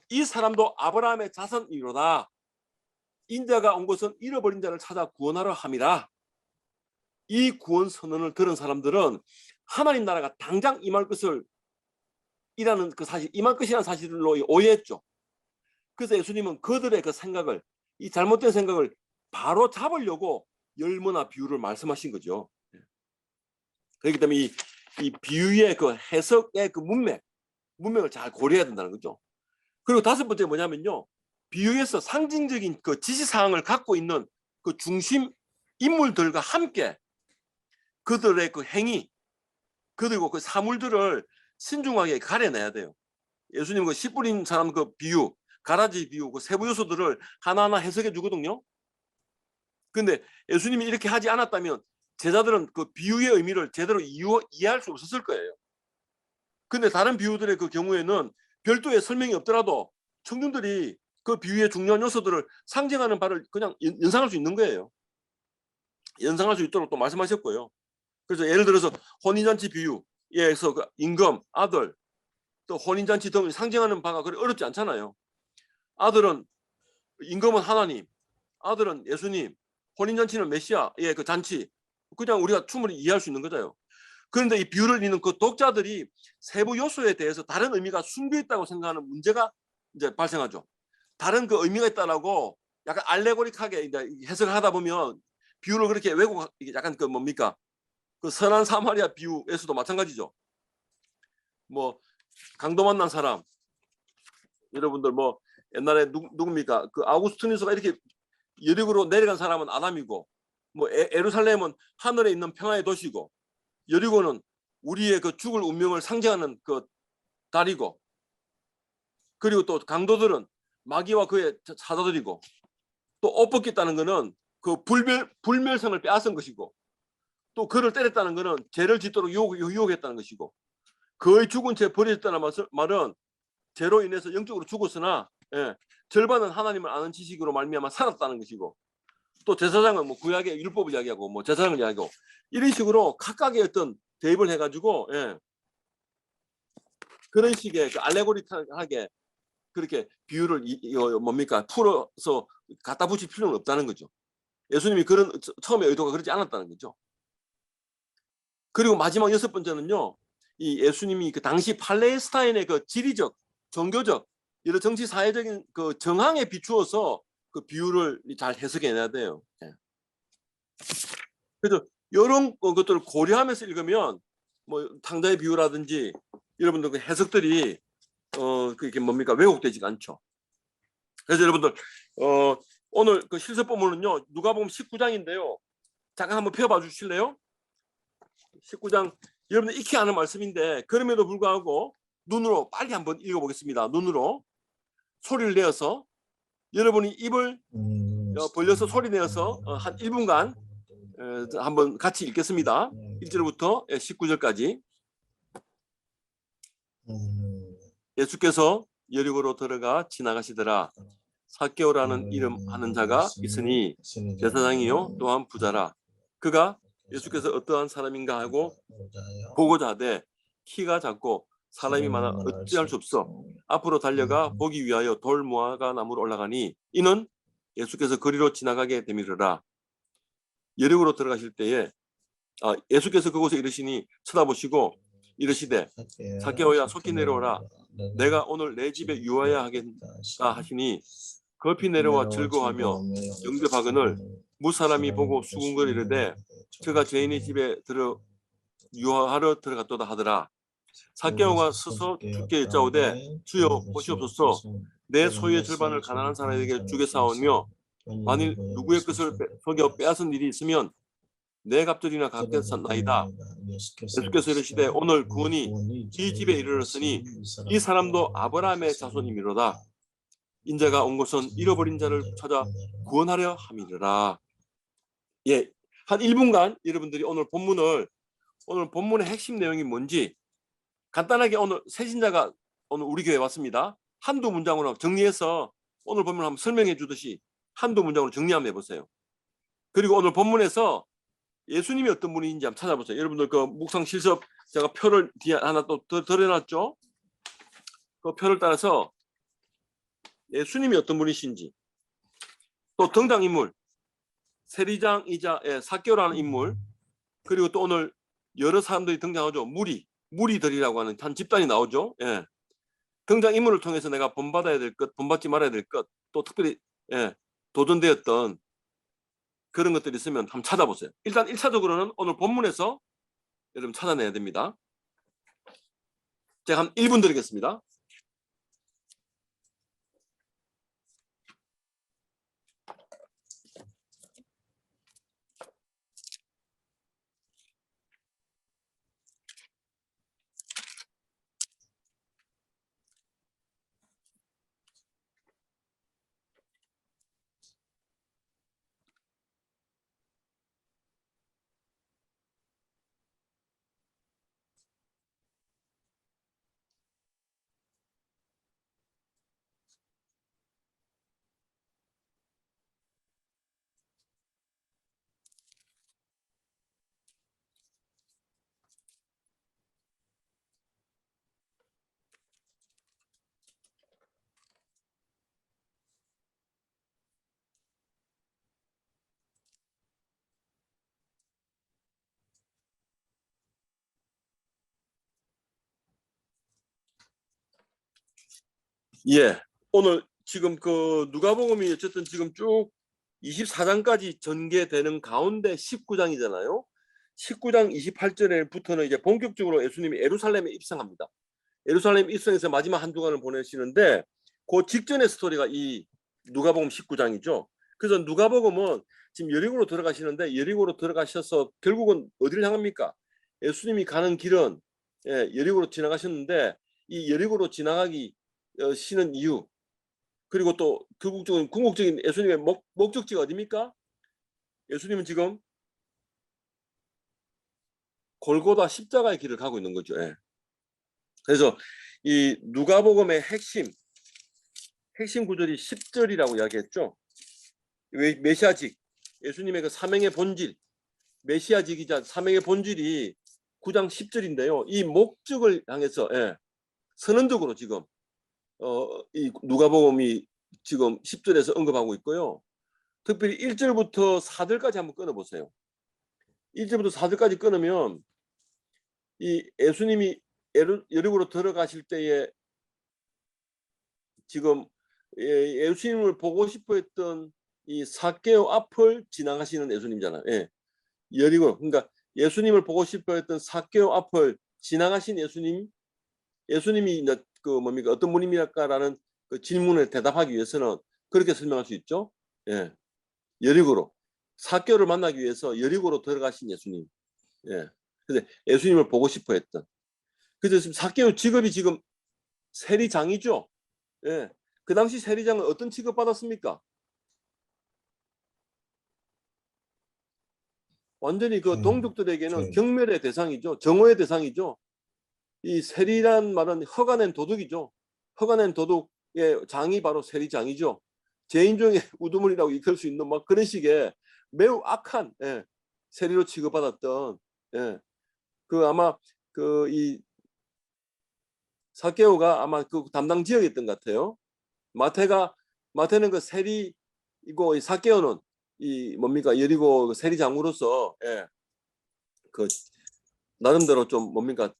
이 사람도 아브라함의 자손이로다. 인자가 온 것은 잃어버린 자를 찾아 구원하러 함이라. 이 구원 선언을 들은 사람들은 하나님 나라가 당장 임할 것을 이라는 그 사실, 임할 것이라는 사실로 오해했죠. 그래서 예수님은 그들의 그 생각을, 이 잘못된 생각을 바로 잡으려고 열머나 비유를 말씀하신 거죠. 그렇기 때문에 이 비유의 그 해석의 그 문맥을 잘 고려해야 된다는 거죠. 그리고 다섯 번째 뭐냐면요. 비유에서 상징적인 그 지시사항을 갖고 있는 그 중심 인물들과 함께 그들의 그 행위, 그리고 그 사물들을 신중하게 가려내야 돼요. 예수님 그 씨 뿌린 사람 그 비유, 가라지 비유, 그 세부 요소들을 하나하나 해석해 주거든요. 근데 예수님이 이렇게 하지 않았다면 제자들은 그 비유의 의미를 제대로 이해할 수 없었을 거예요. 근데 다른 비유들의 그 경우에는 별도의 설명이 없더라도 청중들이 그 비유의 중요한 요소들을 상징하는 바를 그냥 연상할 수 있는 거예요. 연상할 수 있도록 또 말씀하셨고요. 그래서 예를 들어서 혼인잔치 비유에서 그 임금, 아들, 또 혼인잔치 등을 상징하는 바가 그리 어렵지 않잖아요. 아들은, 임금은 하나님, 아들은 예수님, 혼인잔치는 메시아의 그 잔치. 그냥 우리가 충분히 이해할 수 있는 거죠. 그런데 이 비유를 읽는 그 독자들이 세부 요소에 대해서 다른 의미가 숨겨 있다고 생각하는 문제가 이제 발생하죠. 다른 그 의미가 있다라고 약간 알레고릭하게 이제 해석을 하다 보면 비유를 그렇게 왜곡, 약간 그 뭡니까? 그 선한 사마리아 비유에서도 마찬가지죠. 뭐 강도 만난 사람, 여러분들 뭐 옛날에 누굽니까? 그 아우구스티누스가 이렇게 여리고로 내려간 사람은 아담이고, 뭐 예루살렘은 하늘에 있는 평화의 도시고, 여리고는 우리의 그 죽을 운명을 상징하는 그 달이고, 그리고 또 강도들은 마귀와 그의 사자들이고, 또 옷 벗겼다는 것은 그 불멸성을 빼앗은 것이고, 또 그를 때렸다는 것은 죄를 짓도록 유혹했다는 것이고, 거의 죽은 채 버려졌다는 말은 죄로 인해서 영적으로 죽었으나 절반은 하나님을 아는 지식으로 말미암아 살았다는 것이고, 또 제사장은 뭐 구약의 율법을 이야기하고 뭐 제사장을 이야기하고 이런 식으로 각각의 어떤 대입을 해가지고 그런 식의 그 알레고리하게 그렇게 비유를 뭡니까 풀어서 갖다 붙일 필요는 없다는 거죠. 예수님이 그런 처음에 의도가 그러지 않았다는 거죠. 그리고 마지막 여섯 번째는요, 이 예수님이 그 당시 팔레스타인의 그 지리적, 종교적 여러 정치 사회적인 그 정황에 비추어서 그 비율을 잘 해석해내야 돼요. 예. 그래서 이런 것들을 고려하면서 읽으면 뭐 탕자의 비유라든지 여러분들 그 해석들이 그게 뭡니까 왜곡되지가 않죠. 그래서 여러분들 오늘 그 실습 본문은요 누가복음 19장인데요. 잠깐 한번 펴봐 주실래요? 19장 여러분들 익히 아는 말씀인데 그럼에도 불구하고 눈으로 빨리 한번 읽어보겠습니다. 눈으로 소리를 내어서 여러분이 입을 벌려서 소리 내어서 한 1분간 한번 같이 읽겠습니다. 1절부터 19절까지. 예수께서 여리고로 들어가 지나가시더라. 삭개오라는 이름 하는 자가 있으니 제사장이요 또한 부자라. 그가 예수께서 어떠한 사람인가 하고 보고자 하되 키가 작고 사람이 많아 어찌할 수 없어 앞으로 달려가 보기 위하여 돌 무화과 나무로 올라가니 이는 예수께서 거리로 지나가게 되미르라. 여리고로 들어가실 때에 예수께서 그곳에 이르시니 쳐다보시고 이르시되 삭개오야 속히 내려오라. 내가 오늘 내 집에 유하야 하겠다 하시니 급히 내려와 즐거워하며 영접하거늘 무사람이 보고 수군거리르되 저가 죄인의 집에 들어 유하하러 들어갔도다 하더라. 삭개오가 서서 주께 여짜오되 주여 보시옵소서 내 소유의 절반을 가난한 사람에게 주겠사오며 만일 누구의 것을 속여 빼앗은 일이 있으면 내 갑절이나 갚겠사나이다. 예수께서 이르시되 오늘 구원이 이 집에 이르렀으니 이 사람도 아브라함의 자손이미로다. 인자가 온 것은 잃어버린 자를 찾아 구원하려 함이니라. 예, 한 1분간 여러분들이 오늘 본문의 핵심 내용이 뭔지 간단하게 오늘 새신자가 오늘 우리 교회에 왔습니다. 한두 문장으로 정리해서 오늘 본문 한번 설명해 주듯이 한두 문장으로 정리 한번 해보세요. 그리고 오늘 본문에서 예수님이 어떤 분인지 한번 찾아보세요. 여러분들 그 묵상 실습 제가 표를 뒤에 하나 또 드려놨죠. 그 표를 따라서 예수님이 어떤 분이신지 또 등장인물 세리장이자 삭개오라는 인물 그리고 또 오늘 여러 사람들이 등장하죠. 무리들이라고 하는 한 집단이 나오죠. 예. 등장인물을 통해서 내가 본받아야 될 것, 본받지 말아야 될 것, 또 특별히 도전되었던 그런 것들이 있으면 한번 찾아보세요. 일단 1차적으로는 오늘 본문에서 여러분 찾아내야 됩니다. 제가 한 1분 드리겠습니다. 예, 오늘 지금 그 누가복음이 어쨌든 지금 쭉 24장까지 전개되는 가운데 19장이잖아요. 19장 28절에부터는 이제 본격적으로 예수님이 예루살렘에 입성합니다. 예루살렘 입성에서 마지막 한 주간을 보내시는데 그 직전의 스토리가 이 누가복음 19장이죠. 그래서 누가복음은 지금 여리고로 들어가시는데 여리고로 들어가셔서 결국은 어디를 향합니까? 예수님이 가는 길은 여리고로 지나가셨는데 이 여리고로 지나가기 쉬는 이유 그리고 또 궁극적인 예수님의 목적지가 어디입니까? 예수님은 지금 골고다 십자가의 길을 가고 있는 거죠. 예. 그래서 이 누가복음의 핵심 구절이 10절이라고 이야기했죠. 메시아직 예수님의 그 사명의 본질 메시아직이자 사명의 본질이 9장 10절인데요. 이 목적을 향해서 선언적으로 지금 이 누가복음이 지금 10절에서 언급하고 있고요. 특별히 1절부터 4절까지 한번 끊어보세요. 1절부터 4절까지 끊으면 이 예수님이 여리고로 들어가실 때에 지금 예수님을 보고 싶어 했던 이 사개오 앞을 지나가시는 예수님이잖아요. 예. 여리고 그러니까 예수님을 보고 싶어 했던 사개오 앞을 지나가신 예수님이 이제 그 뭡니까 어떤 분입니까라는 그 질문에 대답하기 위해서는 그렇게 설명할 수 있죠. 예. 여리고로 사개오를 만나기 위해서 여리고로 들어가신 예수님. 예. 근데 예수님을 보고 싶어 했던. 그래서 지금 사개오 직업이 지금 세리장이죠. 예. 그 당시 세리장은 어떤 취급 받았습니까? 완전히 그 동족들에게는 제, 경멸의 대상이죠. 정오의 대상이죠. 이 세리란 말은 허가낸 도둑이죠. 허가낸 도둑의 장이 바로 세리장이죠. 제인종의 우두머리라고 이끌 수 있는 막 그런 식의 매우 악한 예, 세리로 취급받았던 예, 그 아마 그 이 사케오가 아마 그 담당 지역이었던 것 같아요. 마태는 그 세리이고 이 사케오는 이 뭡니까 여리고 그 세리장으로서 예, 그 나름대로 좀 뭡니까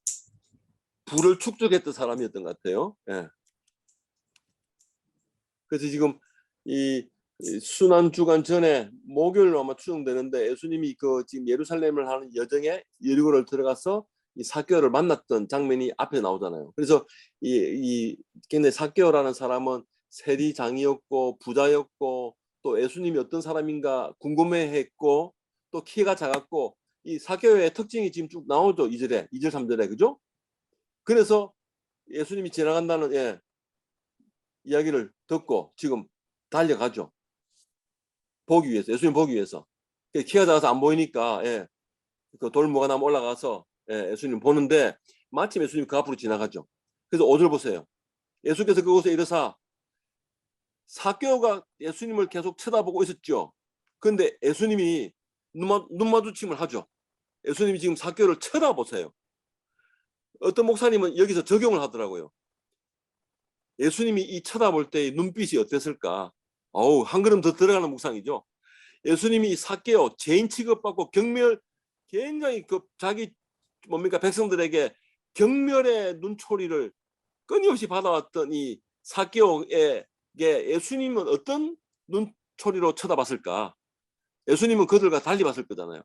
부를 축적했던 사람이었던 것 같아요. 예. 그래서 지금 이 순환 주간 전에 목요일로 아마 추정되는데 예수님이 그 지금 예루살렘을 하는 여정에 여리고를 들어가서 이 사개오를 만났던 장면이 앞에 나오잖아요. 그래서 이 근데 사개오라는 사람은 세리장이었고 부자였고 또 예수님이 어떤 사람인가 궁금해했고 또 키가 작았고 이 사개오의 특징이 지금 쭉 나오죠. 2절에 2절 3절에 그죠? 그래서 예수님이 지나간다는 예, 이야기를 듣고 지금 달려가죠. 보기 위해서 예수님 보기 위해서 키가 작아서 안 보이니까 예, 그 돌무가 나면 올라가서 예, 예수님 보는데 마침 예수님 그 앞으로 지나가죠. 그래서 5절 보세요. 예수께서 그곳에 이르사 사개오가 예수님을 계속 쳐다보고 있었죠. 근데 예수님이 눈 마주침을 하죠. 예수님이 지금 사개오를 쳐다보세요. 어떤 목사님은 여기서 적용을 하더라고요. 예수님이 이 쳐다볼 때의 눈빛이 어땠을까? 어우, 한 걸음 더 들어가는 묵상이죠. 예수님이 사개오 죄인 취급받고 경멸 굉장히 그 자기 뭡니까 백성들에게 경멸의 눈초리를 끊임없이 받아왔던 이 사개오에게 예수님은 어떤 눈초리로 쳐다봤을까? 예수님은 그들과 달리 봤을 거잖아요.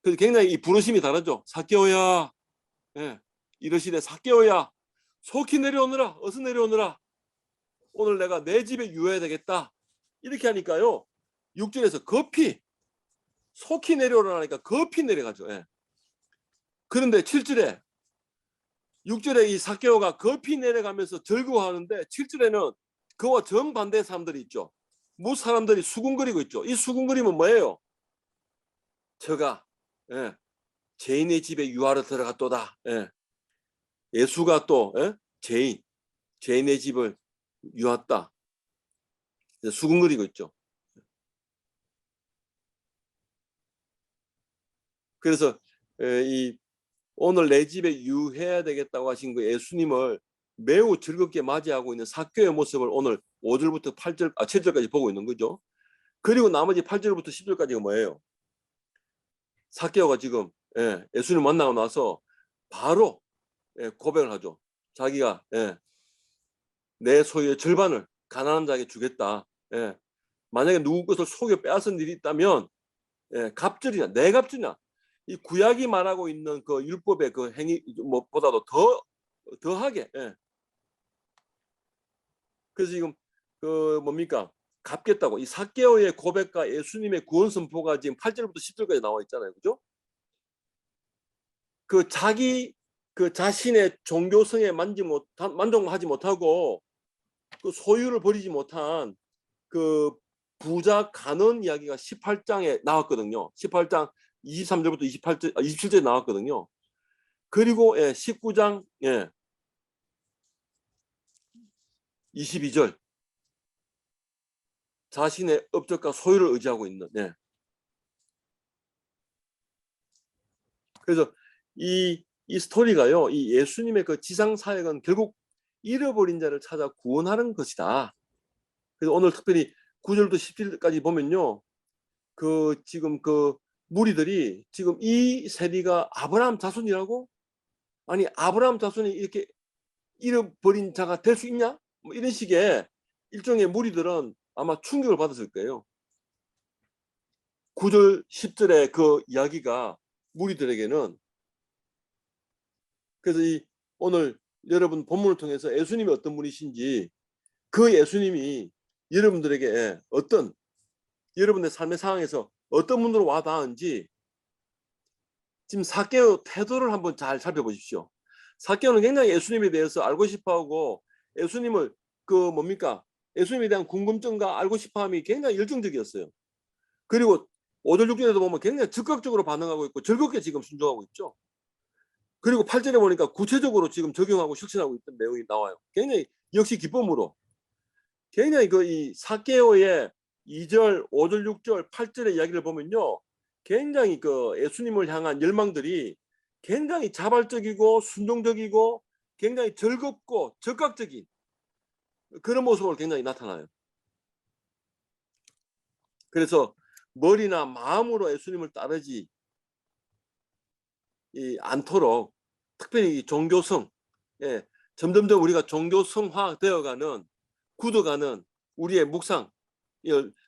그래서 굉장히 이 부르심이 다르죠. 사개오야, 예, 이르시되 사개오야, 속히 내려오너라, 어서 내려오너라. 오늘 내가 내 집에 유해야 되겠다. 이렇게 하니까요. 6절에서 급히 속히 내려오라니까 급히 내려가죠. 예. 그런데 7절에 6절에 이 사개오가 급히 내려가면서 즐거워하는데 7절에는 그와 정반대의 사람들이 있죠. 무 사람들이 수군거리고 있죠. 이 수군거림은 뭐예요? 저가 예, 죄인의 집에 유하러 들어갔도다. 예. 예수가 또 예? 죄인의 집을 유했다. 수군거리고 있죠. 그래서 이 오늘 내 집에 유해야 되겠다고 하신 그 예수님을 매우 즐겁게 맞이하고 있는 사개오의 모습을 오늘 5절부터 8절, 7절까지 보고 있는 거죠. 그리고 나머지 8절부터 10절까지가 뭐예요? 사개오가 지금 예수님 만나고 나서 바로 고백을 하죠. 자기가 내 소유의 절반을 가난한 자에게 주겠다. 만약에 누구 것을 속여 빼앗은 일이 있다면 갑절이냐, 내 갑절이냐. 이 구약이 말하고 있는 그 율법의 그 행위 뭐보다도 더하게. 그래서 지금 그 뭡니까 갚겠다고 이 사개오의 고백과 예수님의 구원 선포가 지금 8절부터 10절까지 나와 있잖아요, 그죠? 그 자신의 종교성에 만족하지 못하고 그 소유를 버리지 못한 그 부자 간원 이야기가 18장에 나왔거든요. 18장 23절부터 27절에 나왔거든요. 그리고 19장 22절 자신의 업적과 소유를 의지하고 있는. 그래서 이 스토리가요. 이 예수님의 그 지상 사역은 결국 잃어버린 자를 찾아 구원하는 것이다. 그래서 오늘 특별히 9절부터 10절까지 보면요. 그 지금 그 무리들이 지금 이 세리가 아브라함 자손이라고? 아니 아브라함 자손이 이렇게 잃어버린 자가 될 수 있냐? 뭐 이런 식의 일종의 무리들은 아마 충격을 받았을 거예요. 9절, 10절의 그 이야기가 무리들에게는, 그래서 오늘 여러분 본문을 통해서 예수님이 어떤 분이신지, 그 예수님이 여러분들에게 어떤, 여러분의 삶의 상황에서 어떤 분으로 와 닿은지 지금 삭개오 태도를 한번 잘 살펴보십시오. 삭개오는 굉장히 예수님에 대해서 알고 싶어하고, 예수님을 예수님에 대한 궁금증과 알고 싶어함이 굉장히 열정적이었어요. 그리고 5절 6절에도 보면 굉장히 적극적으로 반응하고 있고 즐겁게 지금 순종하고 있죠. 그리고 8절에 보니까 구체적으로 지금 적용하고 실천하고 있던 내용이 나와요. 굉장히 역시 기쁨으로. 굉장히 이 삭개오의 2절, 5절, 6절, 8절의 이야기를 보면요, 굉장히 예수님을 향한 열망들이 굉장히 자발적이고 순종적이고 굉장히 즐겁고 적극적인 그런 모습을 굉장히 나타나요. 그래서 머리나 마음으로 예수님을 따르지 않도록, 특별히 이 종교성, 점점점 우리가 종교성화 되어가는, 굳어가는 우리의 묵상을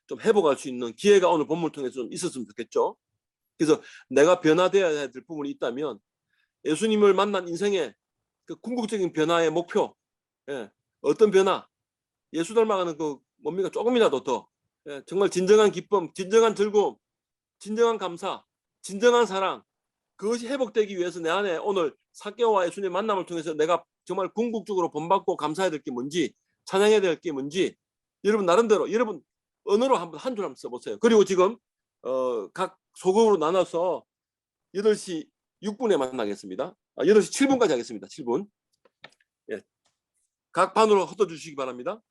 좀 회복할 수 있는 기회가 오늘 본문을 통해서 좀 있었으면 좋겠죠. 그래서 내가 변화되어야 될 부분이 있다면 예수님을 만난 인생의 그 궁극적인 변화의 목표, 어떤 변화, 예수 닮아가는 조금이라도 더, 정말 진정한 기쁨, 진정한 즐거움, 진정한 감사, 진정한 사랑, 그것이 회복되기 위해서 내 안에 오늘 삭개오와 예수님의 만남을 통해서 내가 정말 궁극적으로 본받고 감사해야 될 게 뭔지, 찬양해야 될 게 뭔지, 여러분 나름대로 여러분 언어로 한 줄 한번 써보세요. 그리고 지금 각 소극으로 나눠서 8시 6분에 만나겠습니다. 8시 7분까지 하겠습니다. 7분. 각 반으로 흩어주시기 바랍니다.